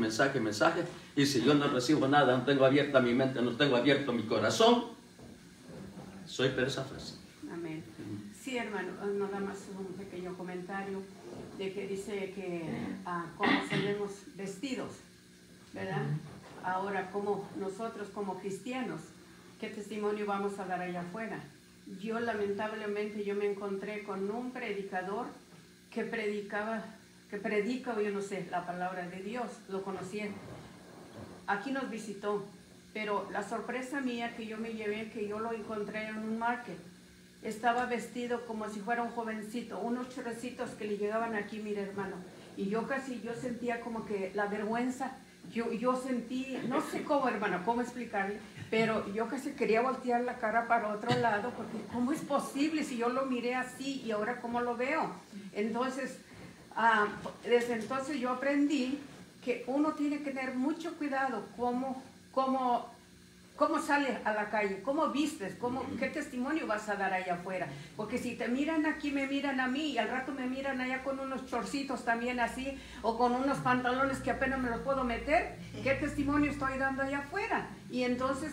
y si yo no recibo nada, no tengo abierta mi mente, no tengo abierto mi corazón, soy presa fácil. Amén. Sí, hermano, nada más un pequeño comentario de que dice que cómo salimos vestidos, ¿verdad? Ahora, como nosotros como cristianos, ¿qué testimonio vamos a dar allá afuera? Yo lamentablemente me encontré con un predicador que predica, o yo no sé, la palabra de Dios, lo conocí. Aquí nos visitó, pero la sorpresa mía que yo me llevé, que yo lo encontré en un market. Estaba vestido como si fuera un jovencito, unos chorrecitos que le llegaban aquí, mire hermano. Y yo sentía como que la vergüenza, yo sentí, no sé cómo hermano, cómo explicarle, pero yo casi quería voltear la cara para otro lado, porque ¿cómo es posible si yo lo miré así y ahora cómo lo veo? Entonces, desde entonces yo aprendí que uno tiene que tener mucho cuidado cómo sales a la calle, cómo vistes, qué testimonio vas a dar allá afuera. Porque si te miran aquí, me miran a mí, y al rato me miran allá con unos chorcitos también así, o con unos pantalones que apenas me los puedo meter, ¿qué testimonio estoy dando allá afuera? Y entonces,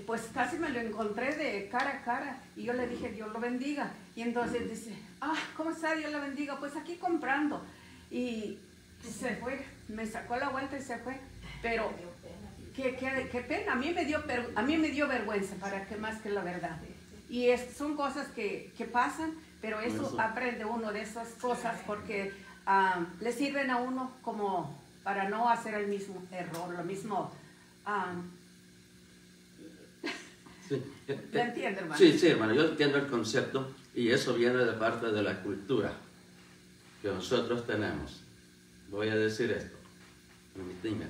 pues casi me lo encontré de cara a cara, y yo le dije, Dios lo bendiga. Y entonces dice, ¿cómo está? Dios lo bendiga. Pues aquí comprando. Y se fue, me sacó la vuelta y se fue. Pero qué pena, a mí me dio vergüenza, para que más que la verdad. Y son cosas que pasan, pero eso aprende uno de esas cosas, porque le sirven a uno como para no hacer el mismo error, lo mismo. Sí. ¿Me entiende, hermano? Sí, hermano, yo entiendo el concepto, y eso viene de parte de la cultura. que nosotros tenemos, voy a decir esto, permíteme.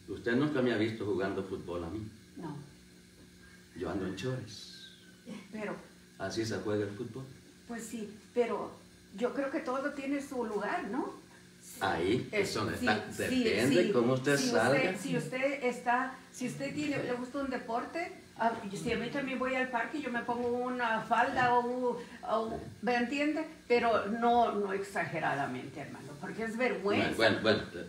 Usted nunca me ha visto jugando fútbol a mí. No, Yo ando en chores. pero, Así se juega el fútbol. pues sí, pero yo creo que todo tiene su lugar, ¿no? Ahí es donde Sí, está. sí, Depende sí. cómo usted salga. Si usted le gusta un deporte, si a mí también voy al parque, yo me pongo una falda ¿me entiende? Pero no exageradamente, hermano, porque es vergüenza. Bueno,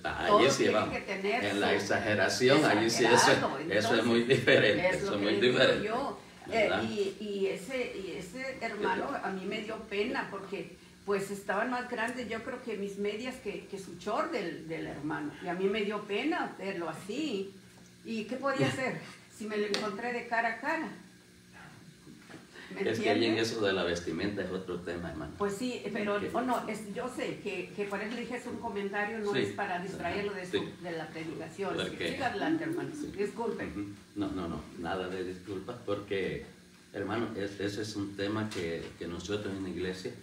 ahí Todo sí tiene vamos. que tener En la su- exageración, ahí sí exagerado, eso entonces, es muy diferente. Es lo Eso es que muy le digo diferente. yo. ¿Verdad? Y ese hermano a mí me dio pena porque pues estaban más grandes, yo creo que mis medias que su short del hermano. Y a mí me dio pena verlo así. ¿Y qué podía hacer si me lo encontré de cara a cara? ¿Me Es que ahí en entiende? eso de la vestimenta es otro tema, hermano. Pues sí, pero ¿Qué? yo sé que por eso le dije es un comentario, no Sí. es para distraerlo de, Sí. de la predicación. Porque- Siga adelante, hermano. Disculpe. Ujú. No, nada de disculpas, porque, hermano, ese es un tema que nosotros en la iglesia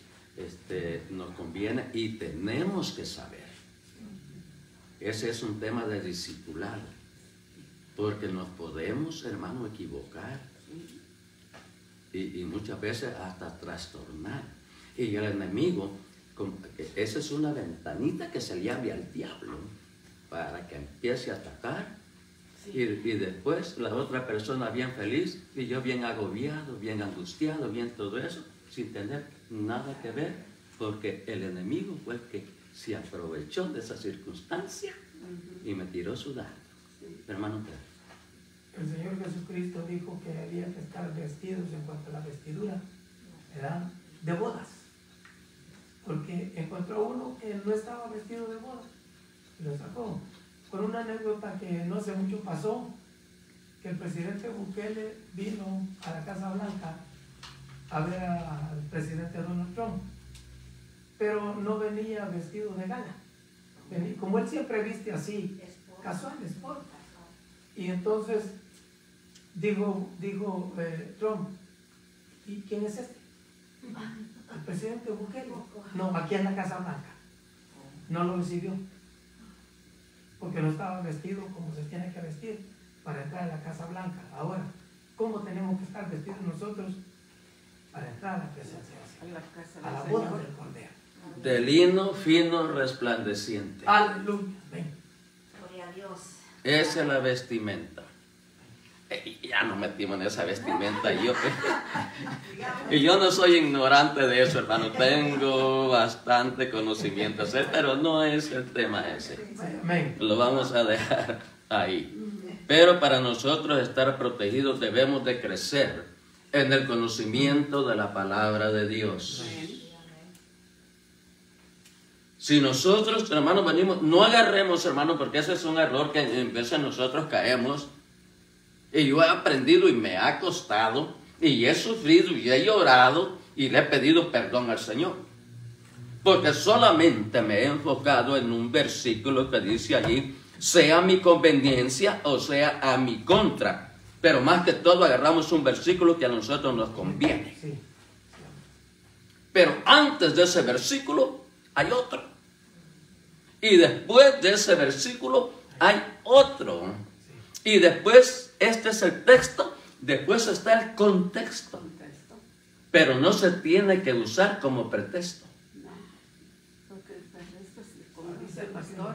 nos conviene y tenemos que saber. Ese es un tema de discipulado, porque nos podemos, hermano, equivocar y muchas veces hasta trastornar. Y el enemigo, esa es una ventanita que se le abre al diablo para que empiece a atacar. Sí. Y después la otra persona bien feliz y yo bien agobiado, bien angustiado, bien todo eso, sin tener nada que ver, porque el enemigo fue el que se aprovechó de esa circunstancia y me tiró su dardo. Sí. Hermano, El Señor Jesucristo dijo que había que estar vestidos en cuanto a la vestidura, ¿verdad? De bodas. Porque encontró uno que no estaba vestido de bodas y lo sacó. Con una anécdota que no hace mucho pasó, que el presidente Bukele vino a la Casa Blanca a ver al presidente Donald Trump, pero no venía vestido de gala. Como él siempre viste así, casual, sport. Y entonces dijo Trump, ¿y quién es este? El presidente Bukele. No, aquí en la Casa Blanca. No lo recibió, porque no estaba vestido como se tiene que vestir para entrar a la Casa Blanca. Ahora, ¿cómo tenemos que estar vestidos nosotros para entrar a la presencia del Señor? A la boda del Cordero. de lino fino resplandeciente. Aleluya. Amén. Gloria a Dios. Esa es la vestimenta. Ya nos metimos en esa vestimenta. Y yo no soy ignorante de eso, hermano. Tengo bastante conocimiento, pero no es el tema ese. Amén. Lo vamos a dejar ahí. Pero para nosotros estar protegidos debemos de crecer en el conocimiento de la palabra de Dios. Si nosotros, hermanos, venimos, no agarremos, hermanos, porque ese es un error que en veces nosotros caemos. Y yo he aprendido y me ha costado, y he sufrido y he llorado y le he pedido perdón al Señor. Porque solamente me he enfocado en un versículo que dice allí, sea a mi conveniencia o sea a mi contra. Pero más que todo agarramos un versículo que a nosotros nos conviene. Sí. Pero antes de ese versículo hay otro. Y después de ese versículo hay otro. Y después, este es el texto, después está el contexto. Pero no se tiene que usar como pretexto. No, porque el pretexto, como dice el pastor,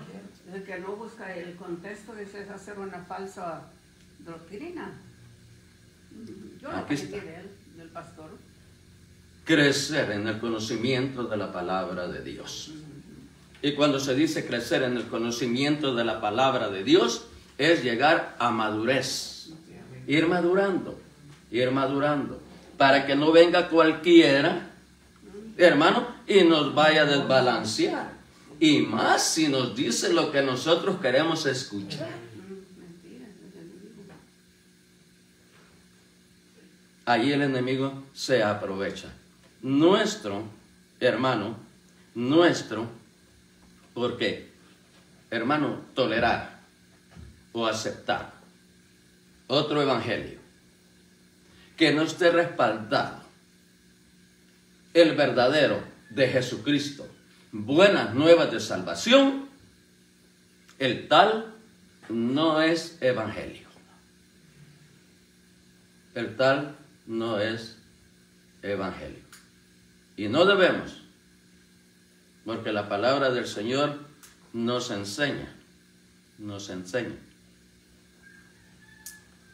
el que no busca el contexto es hacer una falsa doctrina. Yo no Aquí aprendí está. de él, del pastor. Crecer en el conocimiento de la palabra de Dios. Y cuando se dice crecer en el conocimiento de la palabra de Dios, es llegar a madurez. Ir madurando, para que no venga cualquiera, hermano, y nos vaya a desbalancear. Y más si nos dice lo que nosotros queremos escuchar. Mentiras, es el enemigo. Ahí el enemigo se aprovecha. Nuestro, hermano, ¿por qué? Hermano, tolerar o aceptar otro evangelio que no esté respaldado, el verdadero de Jesucristo, buenas nuevas de salvación, el tal no es evangelio. El tal no es evangelio. Y no debemos, porque la palabra del Señor nos enseña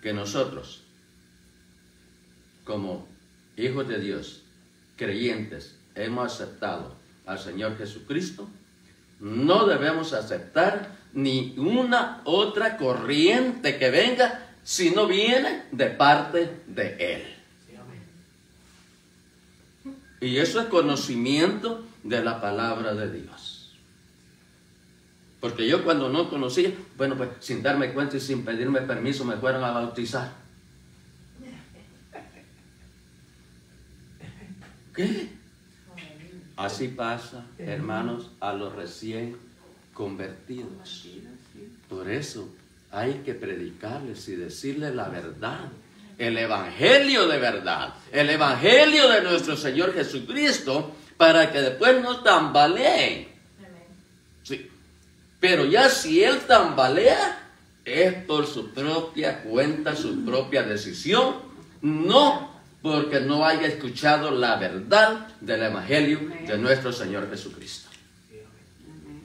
que nosotros, como hijos de Dios, creyentes, hemos aceptado al Señor Jesucristo, no debemos aceptar ni una otra corriente que venga si no viene de parte de Él. Y eso es conocimiento de la palabra de Dios. Porque yo cuando no conocía, bueno, pues sin darme cuenta y sin pedirme permiso me fueron a bautizar. ¿Qué? Así pasa, hermanos, a los recién convertidos. Por eso hay que predicarles y decirles la verdad. El evangelio de verdad. El evangelio de nuestro Señor Jesucristo, para que después no tambaleen. Sí. Pero ya si Él tambalea, es por su propia cuenta, su propia decisión. No porque no haya escuchado la verdad del evangelio de nuestro Señor Jesucristo.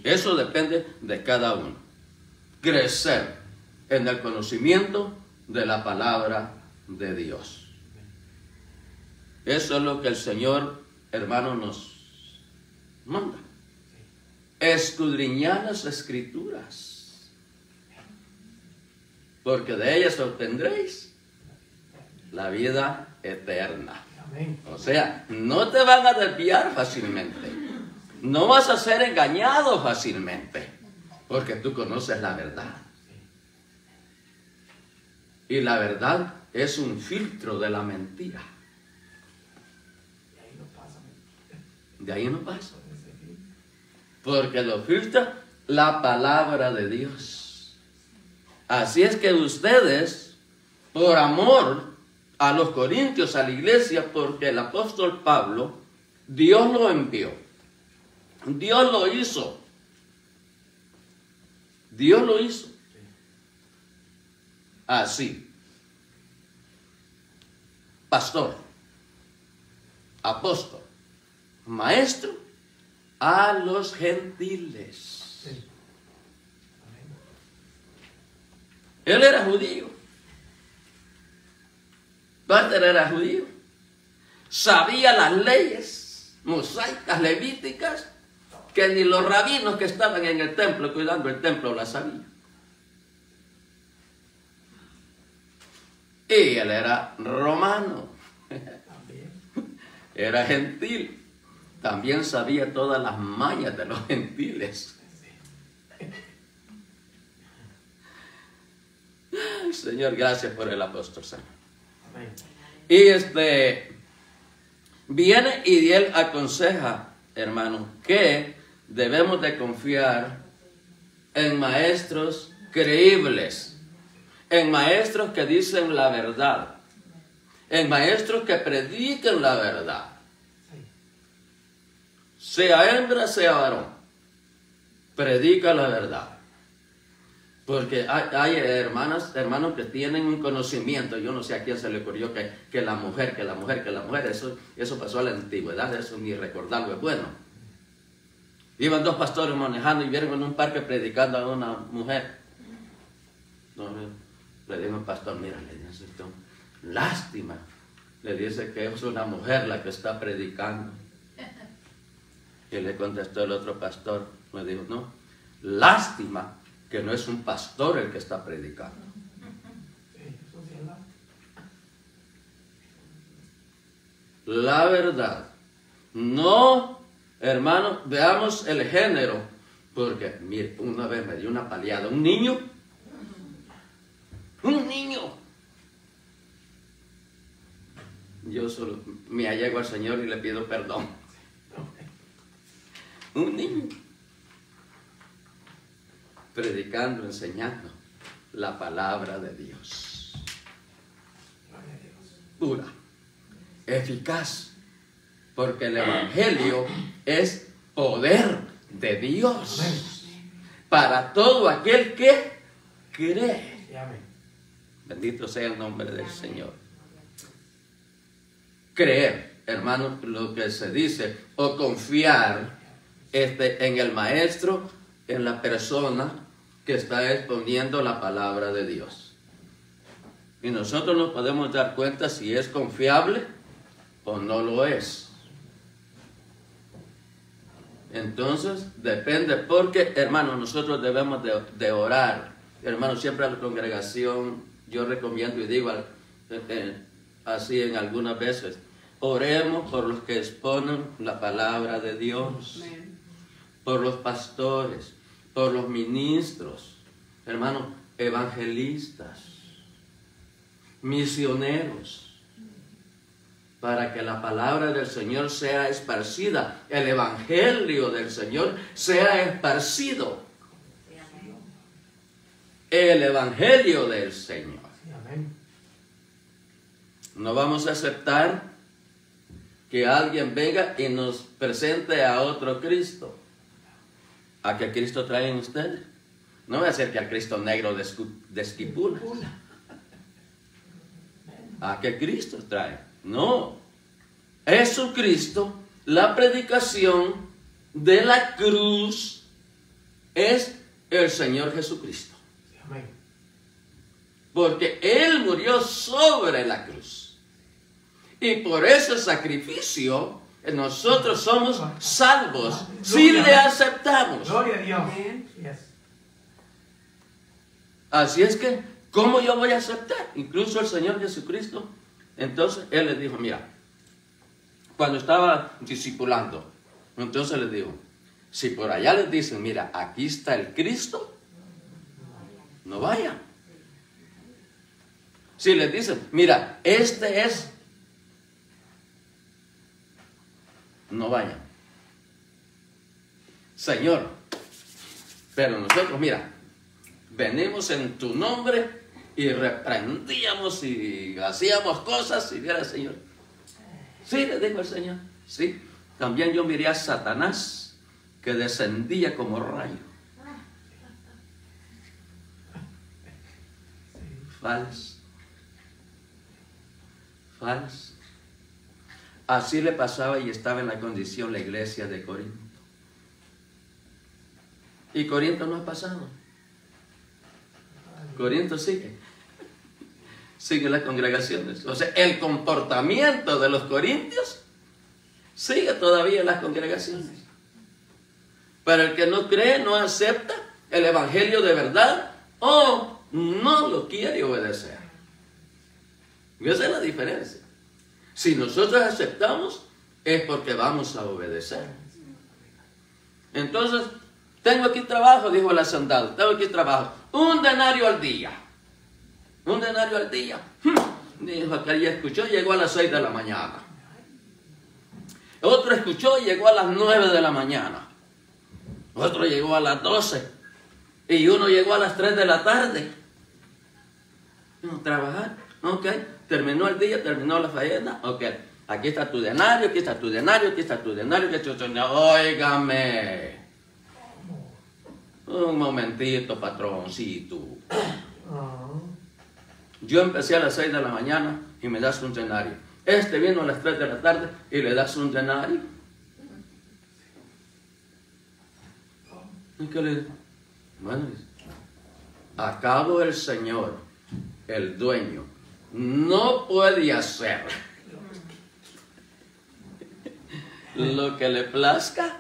Eso depende de cada uno. Crecer en el conocimiento de la palabra de Dios. Eso es lo que el Señor, hermano, nos manda. Escudriñad las Escrituras, porque de ellas obtendréis la vida eterna. O sea, no te van a desviar fácilmente. No vas a ser engañado fácilmente, porque tú conoces la verdad. Y la verdad es un filtro de la mentira. De ahí no pasa. Porque lo filtra la palabra de Dios. Así es que ustedes, por amor a los corintios, a la iglesia, porque el apóstol Pablo, Dios lo envió. Dios lo hizo. Dios lo hizo. Así. Pastor, apóstol, maestro a los gentiles. Él era judío. Walter era judío. Sabía las leyes mosaicas, levíticas, que ni los rabinos que estaban en el templo, cuidando el templo, las sabían. Y él era romano. Era gentil. También sabía todas las mañas de los gentiles. Ay, Señor, gracias por el apóstol Señor. Y viene y él aconseja, hermano, que debemos de confiar en maestros creíbles, en maestros que dicen la verdad, en maestros que prediquen la verdad. Sea hembra, sea varón, predica la verdad. Porque hay hermanos que tienen un conocimiento. Yo no sé a quién se le ocurrió que la mujer, eso pasó a la antigüedad, eso ni recordarlo es bueno. Iban dos pastores manejando y vieron en un parque predicando a una mujer. No, le dijo el pastor, mira, le dice esto, lástima. Le dice que es una mujer la que está predicando. Y le contestó el otro pastor, le dijo, no, lástima que no es un pastor el que está predicando. La verdad. No, hermano, veamos el género. Porque, mire, una vez me dio una paliada un niño. Yo solo me allego al Señor y le pido perdón. Un niño. Predicando, enseñando la palabra de Dios. Pura, eficaz Porque el Evangelio es poder de Dios para todo aquel que cree. Bendito sea el nombre del Señor. Creer, hermano, lo que se dice, o confiar en el maestro, en la persona que está exponiendo la palabra de Dios. Y nosotros nos podemos dar cuenta si es confiable o no lo es. Entonces, depende, porque, hermano, nosotros debemos de orar. Hermano, siempre a la congregación, yo recomiendo y digo así en algunas veces, oremos por los que exponen la palabra de Dios, por los pastores, por los ministros, hermano, evangelistas, misioneros, para que la palabra del Señor sea esparcida, el evangelio del Señor sea esparcido. El evangelio del Señor. No vamos a aceptar que alguien venga y nos presente a otro Cristo. ¿A qué Cristo traen ustedes? No va a ser que al Cristo negro de Esquipulas. ¿A qué Cristo traen? No. Jesucristo, la predicación de la cruz es el Señor Jesucristo. Porque Él murió sobre la cruz. Y por ese sacrificio nosotros somos salvos si le aceptamos. Gloria a Dios. Así es que, ¿cómo yo voy a aceptar? Incluso el Señor Jesucristo. Entonces Él les dijo, mira, cuando estaba discipulando, entonces les dijo, si por allá les dicen, mira, aquí está el Cristo, no vayan. Si les dicen, mira, este es, no vayan. Señor, pero nosotros, mira, venimos en tu nombre y reprendíamos y hacíamos cosas y viera el Señor. Sí, le dijo el Señor, sí. También yo miré a Satanás que descendía como rayo. Falso. Falso. Así le pasaba y estaba en la condición la iglesia de Corinto. Y Corinto no ha pasado. Corinto sigue. Sigue las congregaciones. O sea, el comportamiento de los corintios sigue todavía en las congregaciones. Pero el que no cree, no acepta el evangelio de verdad o no lo quiere obedecer. Y esa es la diferencia. Si nosotros aceptamos, es porque vamos a obedecer. Entonces, tengo aquí trabajo, dijo el hacendado, tengo aquí trabajo. 1 denario al día. 1 denario al día. Dijo aquel, y escuchó, llegó a las 6 de la mañana. Otro escuchó y llegó a las 9 de la mañana. Otro llegó a las 12. Y uno llegó a las 3 de la tarde. Trabajar, ok. Terminó el día, terminó la faena, ok. Aquí está tu denario, aquí está tu denario, aquí está tu denario, aquí está tu denario. Óigame. Un momentito, patroncito. Yo empecé a las 6 de la mañana y me das un denario. Este vino a las 3 de la tarde y le das un denario. ¿Y qué le digo? Bueno, acabo el Señor, el dueño, no puede hacer lo que le plazca.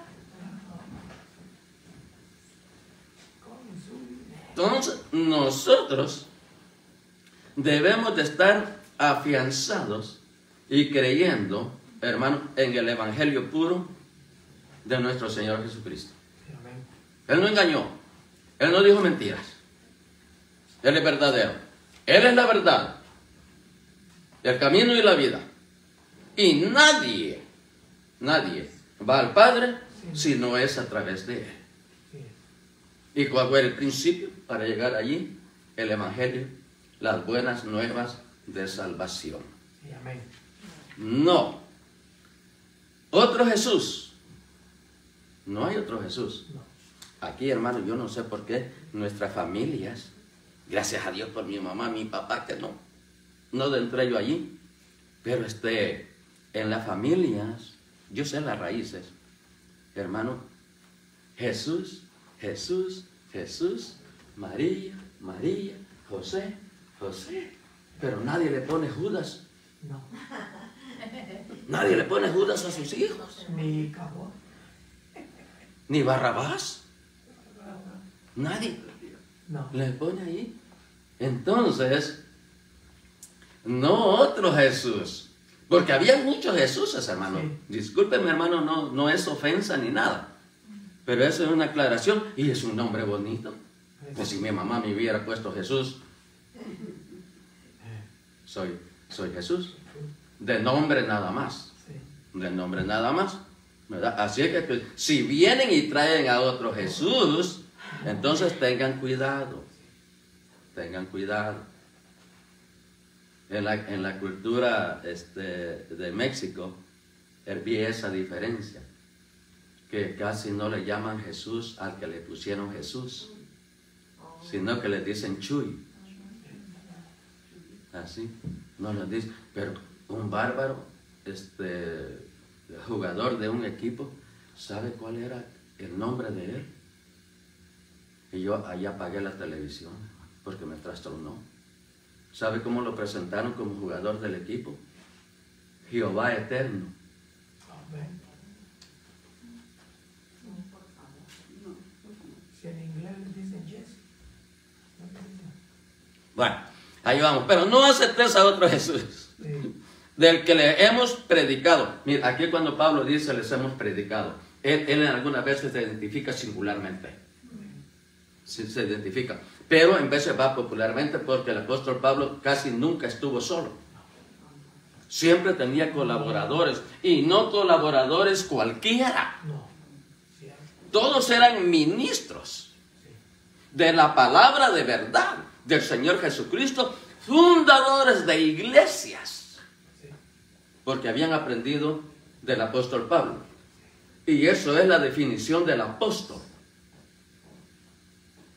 Entonces, nosotros debemos de estar afianzados y creyendo, hermano, en el evangelio puro de nuestro Señor Jesucristo. Él no engañó, Él no dijo mentiras. Él es verdadero. Él es la verdad, el camino y la vida. Y nadie va al Padre si no es a través de Él. ¿Y cuál fue el principio para llegar allí? El evangelio, las buenas nuevas de salvación. No Otro Jesús. No hay otro Jesús. No. Aquí, hermano, yo no sé por qué nuestras familias, gracias a Dios por mi mamá, mi papá, que no entré yo allí, pero en las familias, yo sé las raíces, hermano, Jesús, Jesús, Jesús, María, María, José, José, pero nadie le pone Judas. No. Nadie le pone Judas a sus hijos, Ni Cabo. ni Barrabás, nadie No. le pone ahí. Entonces, no otro Jesús, porque había muchos Jesuses, hermano. Sí. Discúlpeme, hermano, no es ofensa ni nada, pero eso es una aclaración y es un nombre bonito. Pues si mi mamá me hubiera puesto Jesús, soy Jesús, de nombre nada más, Sí. de nombre nada más, ¿verdad? Así es que pues, si vienen y traen a otro Jesús, entonces tengan cuidado, tengan cuidado. En la cultura de México, vi esa diferencia, que casi no le llaman Jesús al que le pusieron Jesús, sino que le dicen Chuy. Así, no les dicen, pero un bárbaro, jugador de un equipo, ¿sabe cuál era el nombre de él? Y yo ahí apagué la televisión, porque me trastornó. ¿Sabe cómo lo presentaron como jugador del equipo? Jehová Eterno. Amén. Si en inglés les dicen yes. No les dicen. Bueno, ahí vamos, pero no aceptes a otro Jesús, Sí. del que le hemos predicado. Mira, aquí cuando Pablo dice les hemos predicado, él algunas veces se identifica singularmente. Sí, se identifica. Pero en veces va popularmente porque el apóstol Pablo casi nunca estuvo solo. Siempre tenía colaboradores y no colaboradores cualquiera. No. Cierto. Todos eran ministros de la palabra de verdad del Señor Jesucristo, fundadores de iglesias, Sí. porque habían aprendido del apóstol Pablo. Y eso es la definición del apóstol.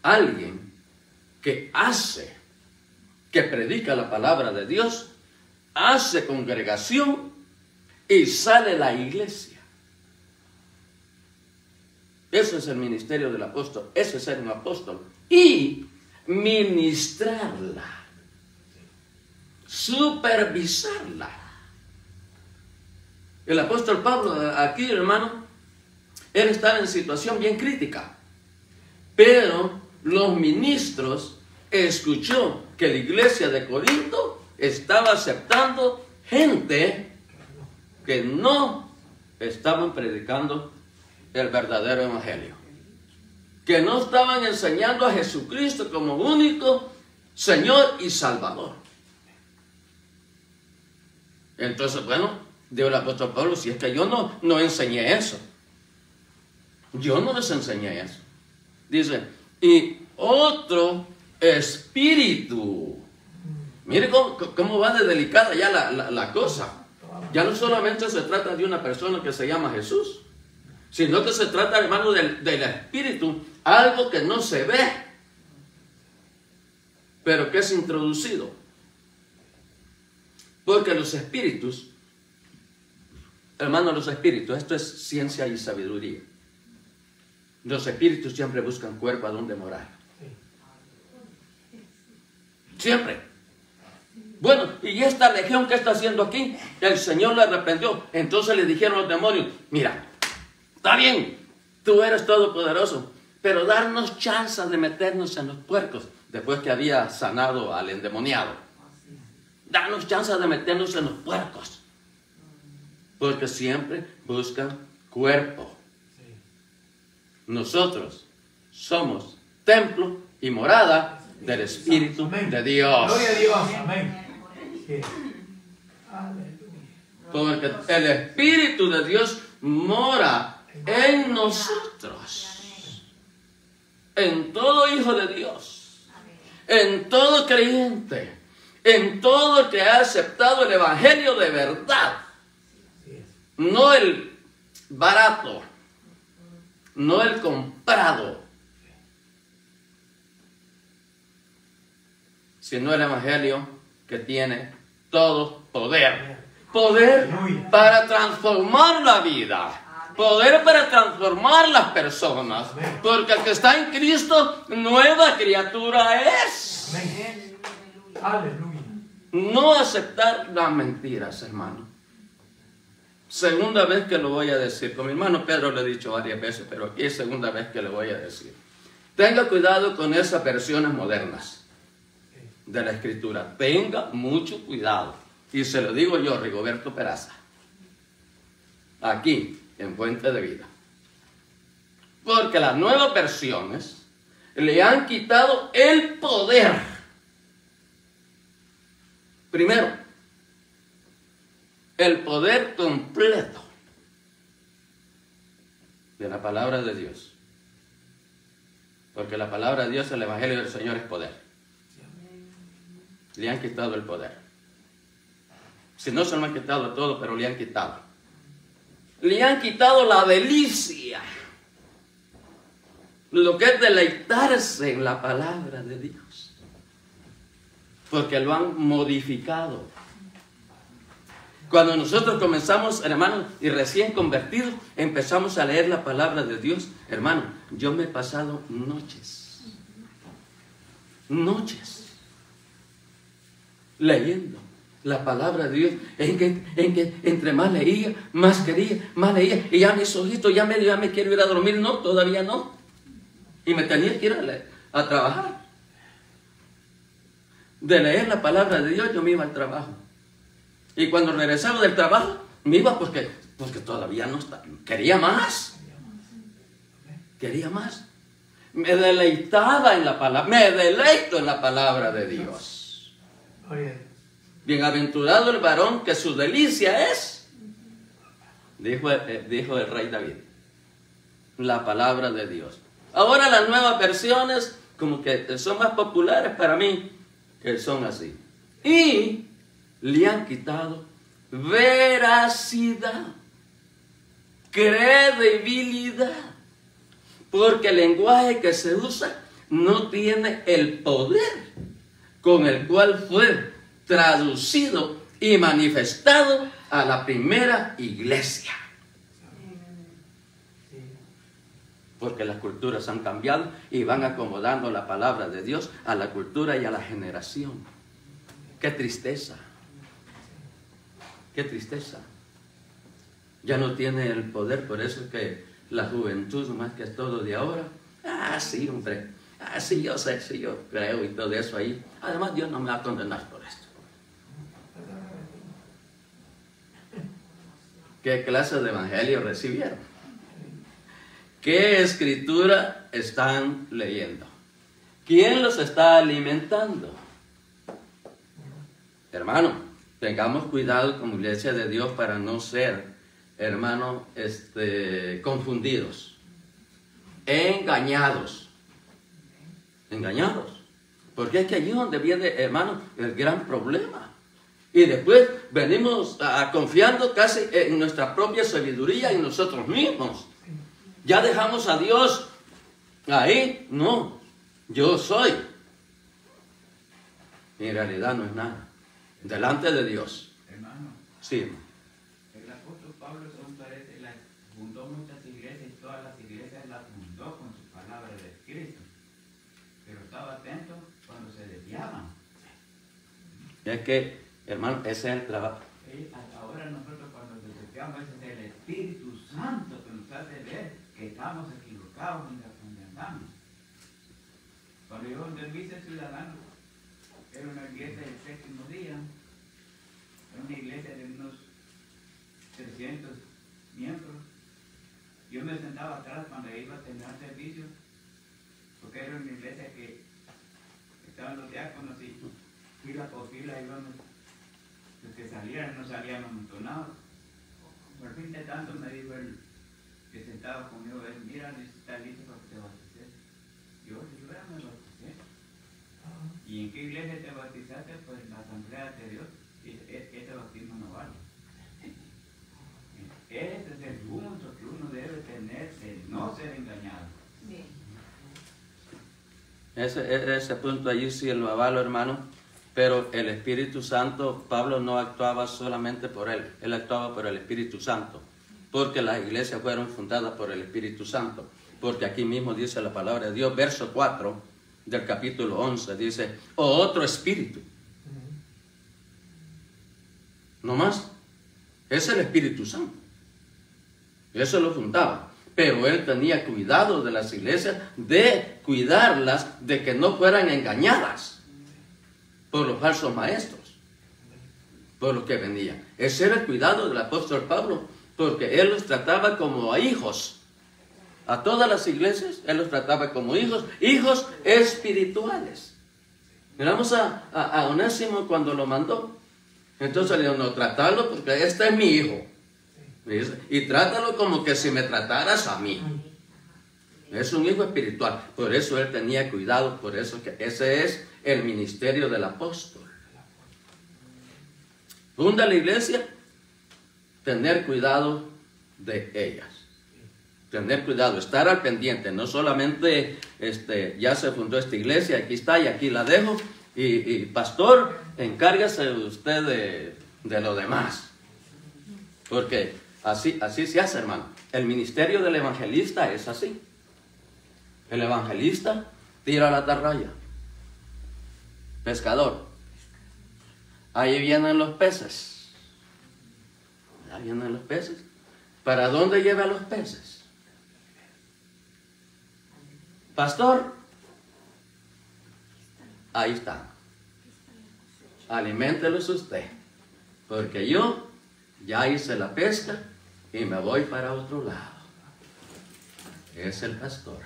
Alguien que que predica la palabra de Dios, hace congregación y sale la iglesia. Eso es el ministerio del apóstol, eso es ser un apóstol. Y ministrarla, supervisarla. El apóstol Pablo aquí, hermano, él estaba en situación bien crítica, pero los ministros escuchó que la iglesia de Corinto estaba aceptando gente que no estaban predicando el verdadero evangelio, que no estaban enseñando a Jesucristo como único Señor y Salvador. Entonces, bueno, dijo el apóstol Pablo, si es que yo no enseñé eso, yo no les enseñé eso. Dice, y otro espíritu. Mire cómo va de delicada ya la cosa. Ya no solamente se trata de una persona que se llama Jesús, sino que se trata, hermano, del espíritu, algo que no se ve, pero que es introducido. Porque los espíritus, hermano, los espíritus, esto es ciencia y sabiduría. Los espíritus siempre buscan cuerpo a donde morar. Siempre. Bueno, ¿y esta legión qué está haciendo aquí? El Señor la reprendió. Entonces le dijeron los demonios, mira, está bien, tú eres todopoderoso, pero darnos chance de meternos en los puercos, después que había sanado al endemoniado. Darnos chance de meternos en los puercos, porque siempre buscan cuerpo. Nosotros somos templo y morada del Espíritu Amén. de Dios. Gloria a Dios. Amén. Sí. Aleluya. Porque el Espíritu de Dios mora en nosotros. En todo hijo de Dios. En todo creyente. En todo el que ha aceptado el Evangelio de verdad. Así es. No el barato, no el comprado, sino el evangelio que tiene todo poder. Poder para transformar la vida. Poder para transformar las personas. Porque el que está en Cristo, nueva criatura es. Amén. Aleluya. No aceptar las mentiras, hermano. Segunda vez que lo voy a decir. Con mi hermano Pedro lo he dicho varias veces, pero aquí es segunda vez que lo voy a decir. Tenga cuidado con esas versiones modernas de la Escritura. Tenga mucho cuidado. Y se lo digo yo, Rigoberto Peraza, aquí en Fuente de Vida. Porque las nuevas versiones le han quitado el poder. Primero, el poder completo de la palabra de Dios. Porque la palabra de Dios, el Evangelio del Señor es poder. Le han quitado el poder. Si no se lo han quitado todo, pero le han quitado. Le han quitado la delicia. Lo que es deleitarse en la palabra de Dios. Porque lo han modificado. Cuando nosotros comenzamos, hermanos, y recién convertidos, empezamos a leer la palabra de Dios, hermano, yo me he pasado noches leyendo la palabra de Dios, en que entre más leía, más quería, y ya mis ojitos, ya me quiero ir a dormir, no, todavía no, y me tenía que ir a trabajar. De leer la palabra de Dios, yo me iba al trabajo, y cuando regresaba del trabajo, me iba porque todavía no está, quería más, me deleitaba en la palabra, me deleito en la palabra de Dios. Bienaventurado el varón que su delicia es, dijo el rey David, la palabra de Dios. Ahora las nuevas versiones como que son más populares para mí, que son así. Y le han quitado veracidad, credibilidad, porque el lenguaje que se usa no tiene el poder con el cual fue traducido y manifestado a la primera iglesia. Porque las culturas han cambiado y van acomodando la palabra de Dios a la cultura y a la generación. ¡Qué tristeza! ¡Qué tristeza! Ya no tiene el poder, por eso es que la juventud, más que todo de ahora, sí, hombre, sí, yo sé, sí, yo creo y todo eso ahí. Además, Dios no me va a condenar por esto. ¿Qué clase de evangelio recibieron? ¿Qué escritura están leyendo? ¿Quién los está alimentando? Hermano, tengamos cuidado como iglesia de Dios para no ser, hermano, confundidos, engañados. Porque es que allí es donde viene, hermano, el gran problema. Y después venimos confiando casi en nuestra propia sabiduría y en nosotros mismos. Ya dejamos a Dios ahí. No, yo soy. Y en realidad no es nada. Delante de Dios. Hermano. Sí. El apóstol Pablo fundó muchas iglesias y todas las iglesias las fundó con su palabra de Cristo. Pero estaba atento cuando se desviaban. Es que, hermano, ese es el trabajo. Ahora nosotros cuando nos desviamos, ese es el Espíritu Santo que nos hace ver que estamos equivocados mientras andamos. Cuando yo serví ciudadano, era una iglesia del séptimo día, era una iglesia de unos 300 miembros. Yo me sentaba atrás cuando iba a terminar servicio, porque era una iglesia que estaban los diáconos y fila por fila íbamos, los que salían no salían amontonados. Por fin de tanto me dijo el que sentaba conmigo, mira, ¿estás listo para que te bautices? Yo ya me bauticé. ¿Y en qué iglesia te bautizaste? Pues en la Asamblea de Dios. Dice, este bautismo no vale. Ese es el punto que Ese punto allí sí lo avalo, hermano. Pero el Espíritu Santo, Pablo no actuaba solamente por él actuaba por el Espíritu Santo. Porque las iglesias fueron fundadas por el Espíritu Santo. Porque aquí mismo dice la palabra de Dios, verso 4 del capítulo 11, dice, o otro espíritu. No más. Es el Espíritu Santo. Eso lo fundaba. Pero él tenía cuidado de las iglesias, de cuidarlas, de que no fueran engañadas por los falsos maestros, por los que venían. Ese era el cuidado del apóstol Pablo, porque él los trataba como a hijos. A todas las iglesias, él los trataba como hijos, hijos espirituales. Miramos a Onésimo cuando lo mandó. Entonces le dijo, no, trátalo porque este es mi hijo. Y trátalo como que si me trataras a mí. Es un hijo espiritual. Por eso él tenía cuidado, por eso que ese es el ministerio del apóstol. Funda la iglesia, tener cuidado de ellas. Tener cuidado, estar al pendiente. No solamente ya se fundó esta iglesia, aquí está y aquí la dejo. Y pastor, encárgase usted de lo demás. Porque así se hace, hermano. El ministerio del evangelista es así. El evangelista tira la atarraya. Pescador. Ahí vienen los peces. Ahí vienen los peces. ¿Para dónde lleva los peces? Pastor. Ahí está. Aliméntelos usted. Porque yo ya hice la pesca y me voy para otro lado. Es el pastor.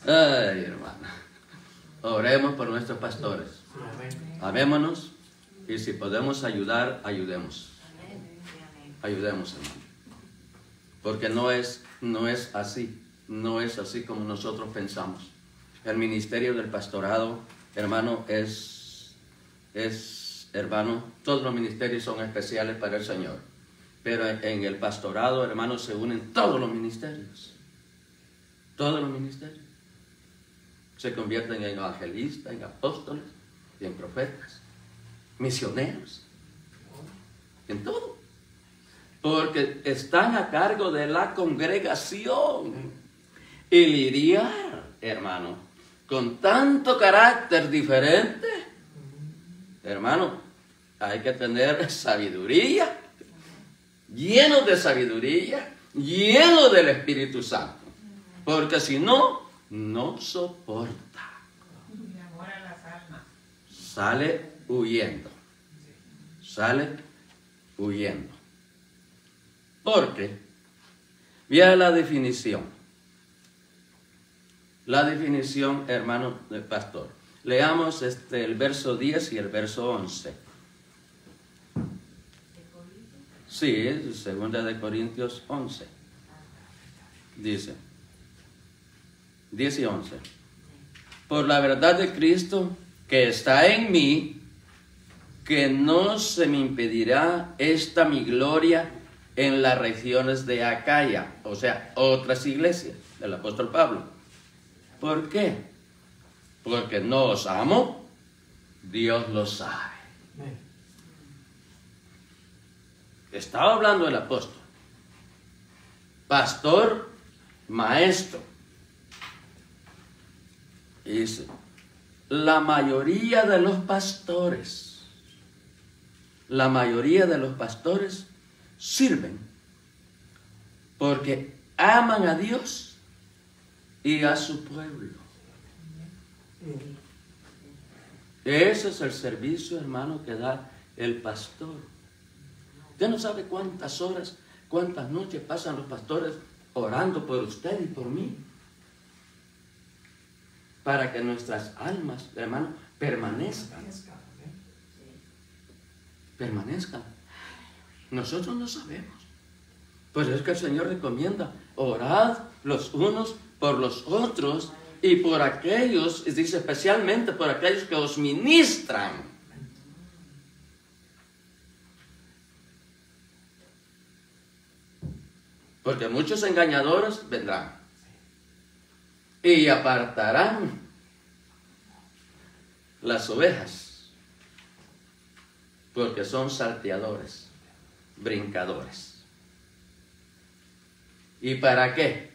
Ay, hermana. Oremos por nuestros pastores. Amémonos y si podemos ayudar, ayudemos. Ayudemos, hermano. Porque no es así. No es así como nosotros pensamos. El ministerio del pastorado, hermano, hermano, todos los ministerios son especiales para el Señor. Pero en el pastorado, hermano, se unen todos los ministerios. Todos los ministerios. Se convierten en evangelistas, en apóstoles y en profetas. Misioneros. En todo. Porque están a cargo de la congregación. Y lidiar, hermano, con tanto carácter diferente, hermano, hay que tener sabiduría, lleno de sabiduría, lleno del Espíritu Santo, porque si no, no soporta. Sale huyendo, porque, vea la definición. La definición, hermano, del pastor. Leamos el verso 10 y el verso 11. Sí, es 2 Corintios 11. Dice, 10 y 11. Por la verdad de Cristo que está en mí, que no se me impedirá esta mi gloria en las regiones de Acaya, o sea, otras iglesias del apóstol Pablo. ¿Por qué? Porque no os amo, Dios lo sabe. Estaba hablando el apóstol. Pastor, maestro. Y dice, la mayoría de los pastores sirven porque aman a Dios y a su pueblo. Ese es el servicio, hermano, que da el pastor. Usted no sabe cuántas horas, cuántas noches pasan los pastores orando por usted y por mí, para que nuestras almas, hermano, permanezcan. Nosotros no sabemos. Pues es que el Señor recomienda, orad los unos por los otros y por aquellos, dice especialmente por aquellos que os ministran. Porque muchos engañadores vendrán. y apartarán las ovejas, porque son salteadores, brincadores. ¿Y para qué?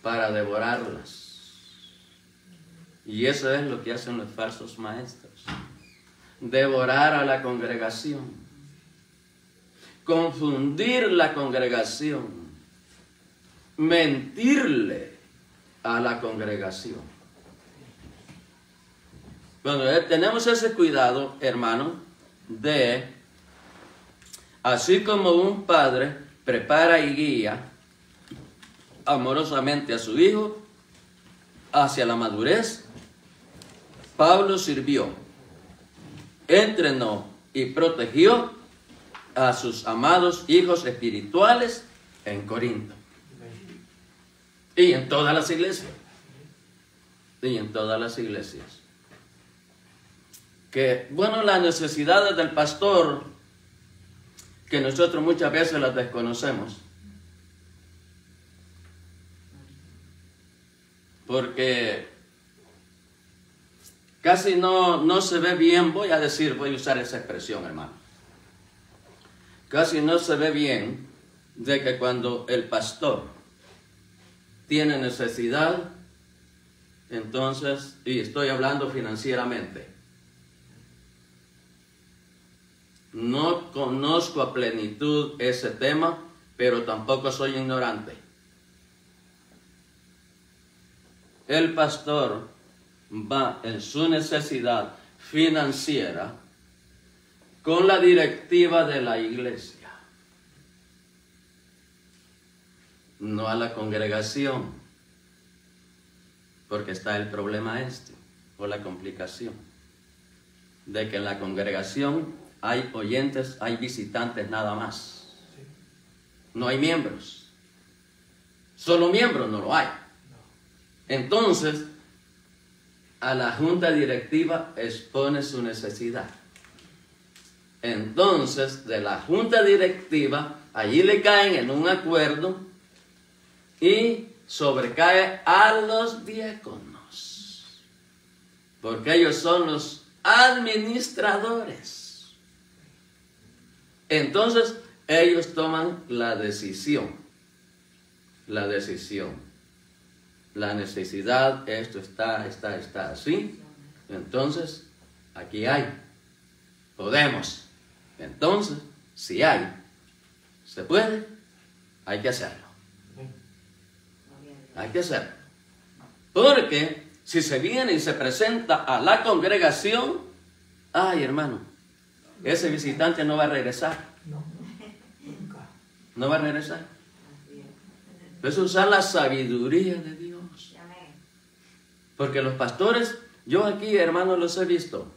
Para devorarlas. Y eso es lo que hacen los falsos maestros: devorar a la congregación, confundir la congregación, mentirle a la congregación. Bueno, tenemos ese cuidado, hermano, de, así como un padre prepara y guía amorosamente a su hijo hacia la madurez, Pablo sirvió, entrenó y protegió a sus amados hijos espirituales en Corinto y en todas las iglesias. Y en todas las iglesias. Que, bueno, las necesidades del pastor, que nosotros muchas veces las desconocemos, porque casi no se ve bien, voy a usar esa expresión, hermano, casi no se ve bien de que cuando el pastor tiene necesidad, entonces, y estoy hablando financieramente, no conozco a plenitud ese tema, pero tampoco soy ignorante. El pastor va en su necesidad financiera con la directiva de la iglesia, no a la congregación, porque está el problema o la complicación, de que en la congregación hay oyentes, hay visitantes nada más. No hay miembros. Solo miembros no lo hay. Entonces, a la junta directiva expone su necesidad. Entonces, de la junta directiva, allí le caen en un acuerdo y sobrecae a los diáconos, porque ellos son los administradores. Entonces, ellos toman la decisión. La necesidad, esto está así. Entonces, aquí hay. Podemos. Entonces, si hay, se puede, hay que hacerlo. Hay que hacerlo. Porque si se viene y se presenta a la congregación, ay, hermano, ese visitante no va a regresar. No va a regresar. Es usar la sabiduría de Dios. Porque los pastores, yo aquí, hermano, los he visto.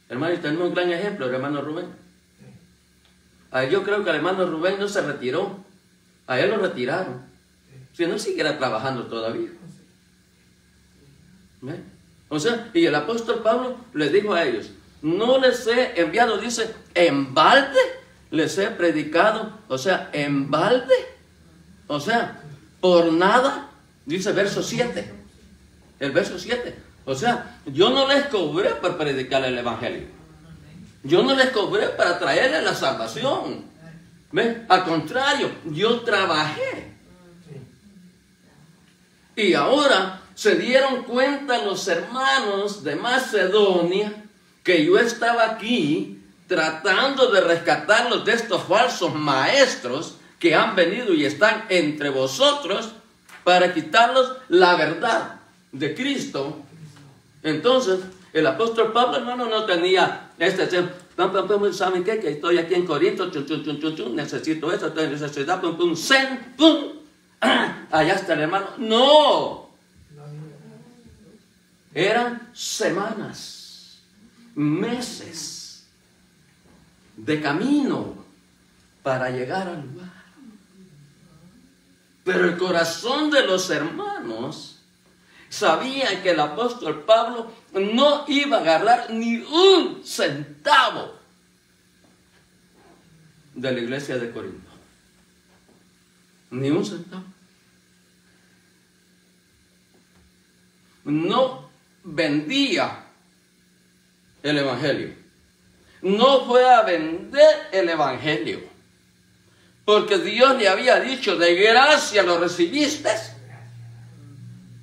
Hermano, y tenemos un gran ejemplo, el hermano Rubén. Yo creo que el hermano Rubén no se retiró. A él lo retiraron. Si no, siguiera trabajando todavía. ¿Ve? O sea, y el apóstol Pablo les dijo a ellos: no les he enviado, dice, en balde les he predicado. O sea, en balde. O sea, por nada. Dice verso 7. El verso 7. O sea, yo no les cobré para predicar el evangelio. Yo no les cobré para traerles la salvación. ¿Ve? Al contrario, yo trabajé. Y ahora se dieron cuenta los hermanos de Macedonia que yo estaba aquí tratando de rescatarlos de estos falsos maestros que han venido y están entre vosotros para quitarlos la verdad de Cristo. Entonces, el apóstol Pablo, hermano, no tenía ¿saben qué? Que estoy aquí en Corinto, necesito eso, tengo necesidad, allá está el hermano. No. Eran semanas, meses de camino para llegar al lugar. Pero el corazón de los hermanos sabía que el apóstol Pablo no iba a agarrar ni un centavo de la iglesia de Corinto. Ni un centavo. no vendía el evangelio. No fue a vender el evangelio, porque Dios le había dicho: de gracia lo recibiste,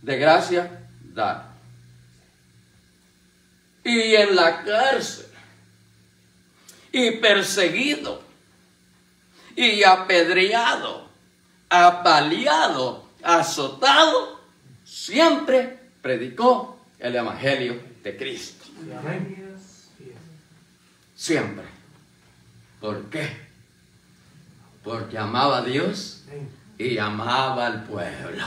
de gracia dar. Y en la cárcel, y perseguido, y apedreado, apaleado, azotado, siempre predicó el evangelio de Cristo. Siempre. ¿Por qué? Porque amaba a Dios y amaba al pueblo.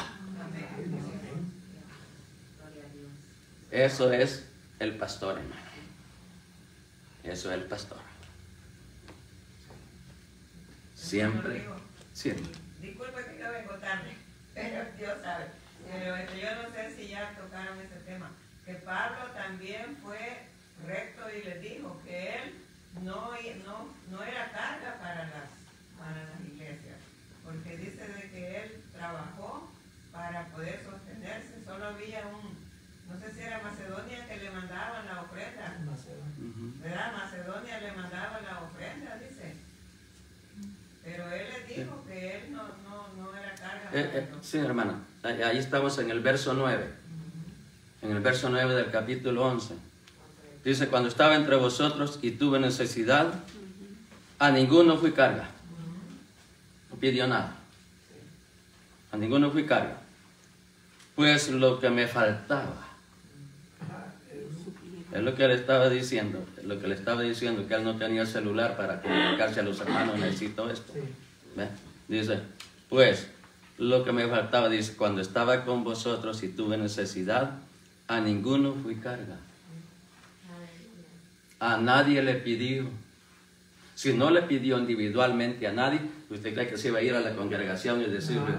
Eso es el pastor, hermano. Eso es el pastor. Siempre, siempre. Disculpe que yo vengo tarde, pero Dios sabe. Pero yo no sé si ya tocaron ese tema. Que Pablo también fue recto y le dijo que él no era carga para las iglesias. Porque dice de que él trabajó para poder sostenerse. Solo había no sé si era Macedonia que le mandaban la ofrenda. ¿Verdad? Macedonia le mandaba la ofrenda, dice. Pero él le dijo que él no era carga. Sí, hermana. Ahí estamos en el verso 9. En el verso 9 del capítulo 11. Dice: cuando estaba entre vosotros y tuve necesidad, a ninguno fui carga. No pidió nada. A ninguno fui carga. Pues lo que me faltaba. Es lo que le estaba diciendo. Lo que le estaba diciendo, que él no tenía celular para comunicarse a los hermanos. Necesito esto. ¿Ve? Dice: pues lo que me faltaba, dice, cuando estaba con vosotros y tuve necesidad, a ninguno fui carga. A nadie le pidió. Si no le pidió individualmente a nadie, ¿usted cree que se iba a ir a la congregación y decirle: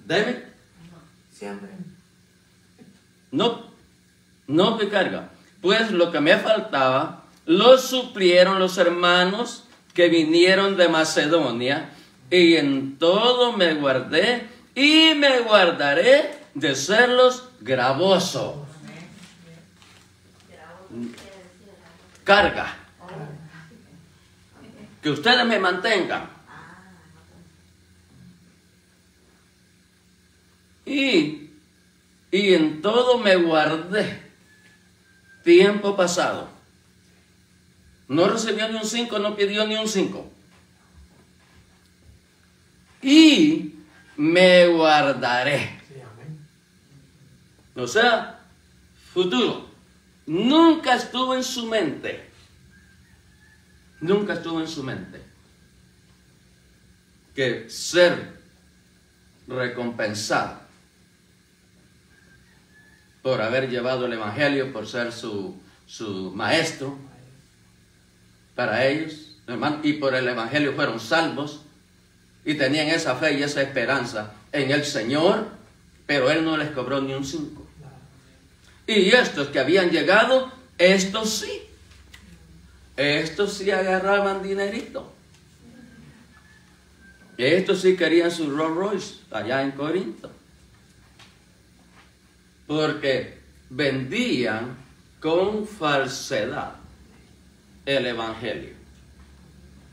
debe? Siempre. No fui carga. Pues lo que me faltaba lo suplieron los hermanos que vinieron de Macedonia, y en todo me guardé y me guardaré de serlos gravoso. Carga. Que ustedes me mantengan. Y en todo me guardé. Tiempo pasado. No recibió ni un 5, no pidió ni un 5. Y me guardaré. O sea, futuro. Nunca estuvo en su mente. Nunca estuvo en su mente que ser recompensado por haber llevado el evangelio, por ser su maestro para ellos, hermano, y por el evangelio fueron salvos y tenían esa fe y esa esperanza en el Señor, pero Él no les cobró ni un 5. Y estos que habían llegado, estos sí agarraban dinerito. Estos sí querían su Rolls Royce allá en Corinto. Porque vendían con falsedad el evangelio.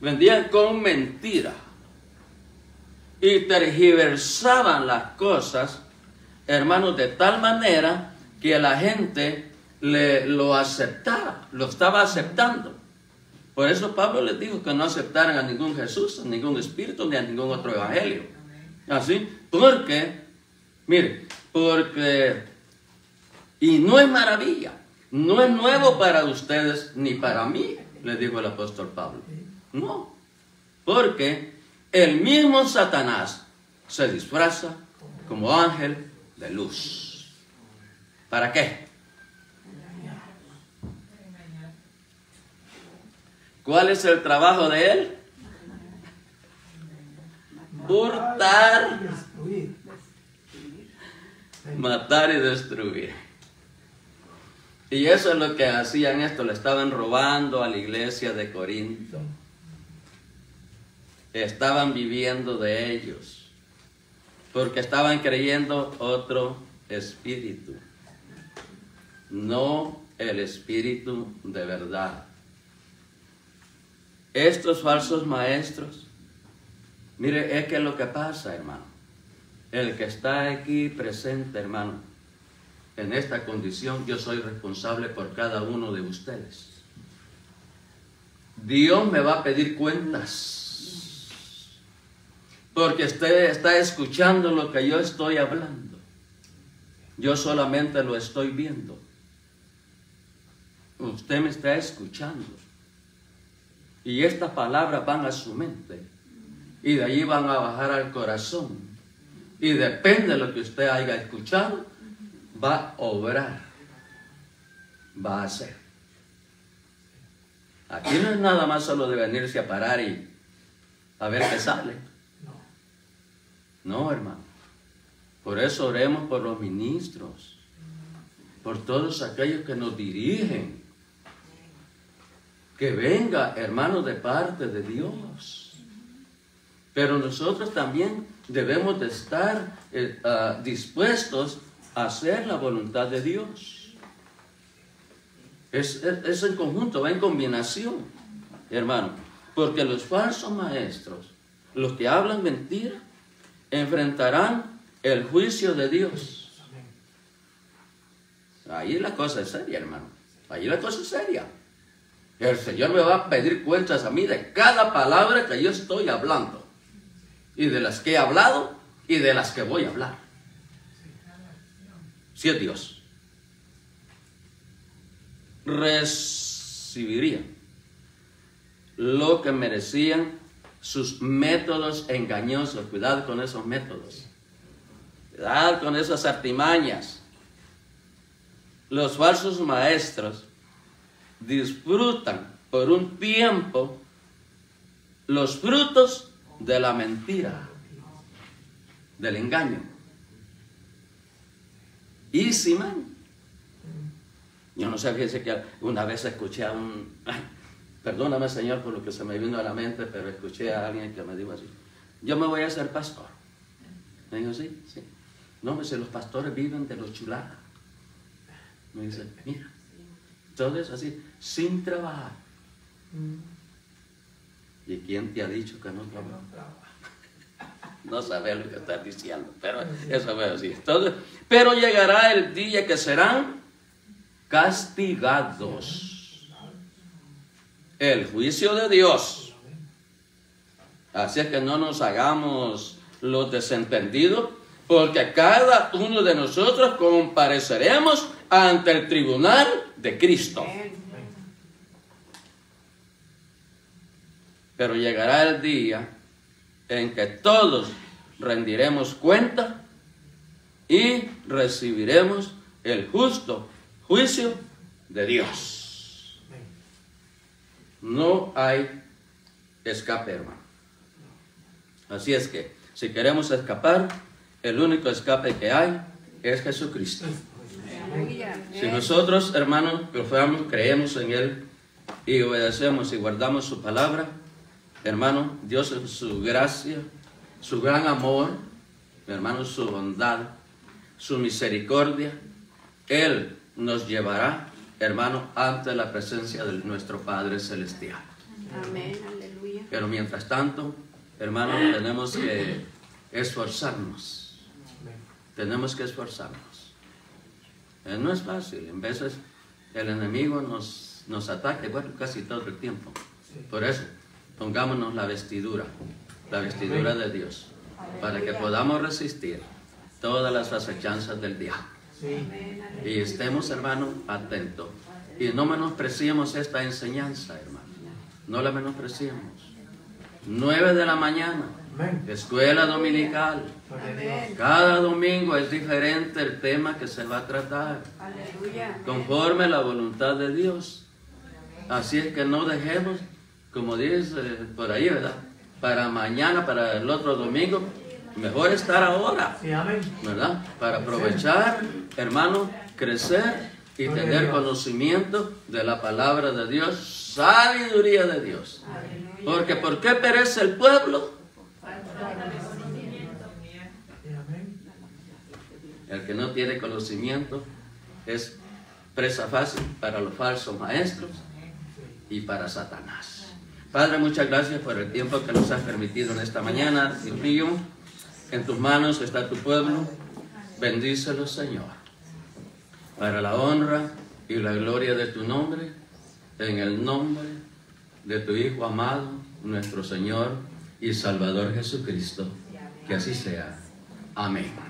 Vendían con mentira. Y tergiversaban las cosas, hermanos, de tal manera que la gente lo aceptara, lo estaba aceptando. Por eso Pablo les dijo que no aceptaran a ningún Jesús, a ningún Espíritu, ni a ningún otro evangelio. Así, porque, mire, y no es maravilla, no es nuevo para ustedes ni para mí, les dijo el apóstol Pablo. No, porque el mismo Satanás se disfraza como ángel de luz. ¿Para qué? ¿Cuál es el trabajo de él? Hurtar, matar y destruir. Y eso es lo que hacían esto, le estaban robando a la iglesia de Corinto. Estaban viviendo de ellos, porque estaban creyendo otro espíritu. no el Espíritu de verdad. Estos falsos maestros, mire, es que lo que pasa, hermano, el que está aquí presente, hermano, en esta condición, yo soy responsable por cada uno de ustedes. Dios me va a pedir cuentas, porque usted está escuchando lo que yo estoy hablando. Yo solamente lo estoy viendo. Usted me está escuchando. Y estas palabras van a su mente. Y de allí van a bajar al corazón. Y depende de lo que usted haya escuchado, va a obrar. Va a hacer. Aquí no es nada más solo de venirse a parar y a ver qué sale. No, hermano. Por eso oremos por los ministros, por todos aquellos que nos dirigen. Que venga, hermano, de parte de Dios. Pero nosotros también debemos de estar dispuestos a hacer la voluntad de Dios. Es en conjunto, va en combinación, hermano. Porque los falsos maestros, los que hablan mentira, enfrentarán el juicio de Dios. Ahí la cosa es seria, hermano. Ahí la cosa es seria. El Señor me va a pedir cuentas a mí de cada palabra que yo estoy hablando. Y de las que he hablado y de las que voy a hablar. Si es Dios. Recibirían lo que merecían sus métodos engañosos. Cuidado con esos métodos. Cuidado con esas artimañas. Los falsos maestros disfrutan por un tiempo los frutos de la mentira, del engaño. Y si man, yo no sé, fíjese que una vez escuché a perdóname, Señor, por lo que se me vino a la mente, pero escuché a alguien que me dijo así: yo me voy a hacer pastor. Me dijo, sí. No, me dice, los pastores viven de los chuladas. Me dice, mira, todo es así, sin trabajar. ¿Y quién te ha dicho que no trabaja? No sabes lo que estás diciendo, pero eso voy a decir. Entonces, pero llegará el día que serán castigados. El juicio de Dios. Así es que no nos hagamos los desentendidos, porque cada uno de nosotros compareceremos ante el tribunal de Cristo. Pero llegará el día en que todos rendiremos cuenta y recibiremos el justo juicio de Dios. No hay escape, hermano. Así es que, si queremos escapar, el único escape que hay es Jesucristo. Si nosotros, hermanos, confiamos, creemos en Él y obedecemos y guardamos su palabra, hermano, Dios en su gracia, su gran amor, hermano, su bondad, su misericordia, Él nos llevará, hermano, ante la presencia de nuestro Padre Celestial. Amén, aleluya. Pero mientras tanto, hermano, tenemos que esforzarnos. Tenemos que esforzarnos. No es fácil. En veces el enemigo nos ataca, bueno, casi todo el tiempo. Por eso, pongámonos la vestidura de Dios, para que podamos resistir todas las acechanzas del diablo. Y estemos, hermano, atentos. Y no menospreciemos esta enseñanza, hermano. No la menospreciemos. 9 de la mañana, escuela dominical. Cada domingo es diferente el tema que se va a tratar, conforme a la voluntad de Dios. Así es que no dejemos, como dice por ahí, ¿verdad? Para mañana, para el otro domingo, mejor estar ahora, ¿verdad? Para aprovechar, hermano, crecer y tener conocimiento de la palabra de Dios, sabiduría de Dios. Porque ¿por qué perece el pueblo? El que no tiene conocimiento es presa fácil para los falsos maestros y para Satanás. Padre, muchas gracias por el tiempo que nos has permitido en esta mañana. Dios mío, en tus manos está tu pueblo. Bendícelo, Señor, para la honra y la gloria de tu nombre, en el nombre de tu Hijo amado, nuestro Señor y Salvador Jesucristo. Que así sea. Amén.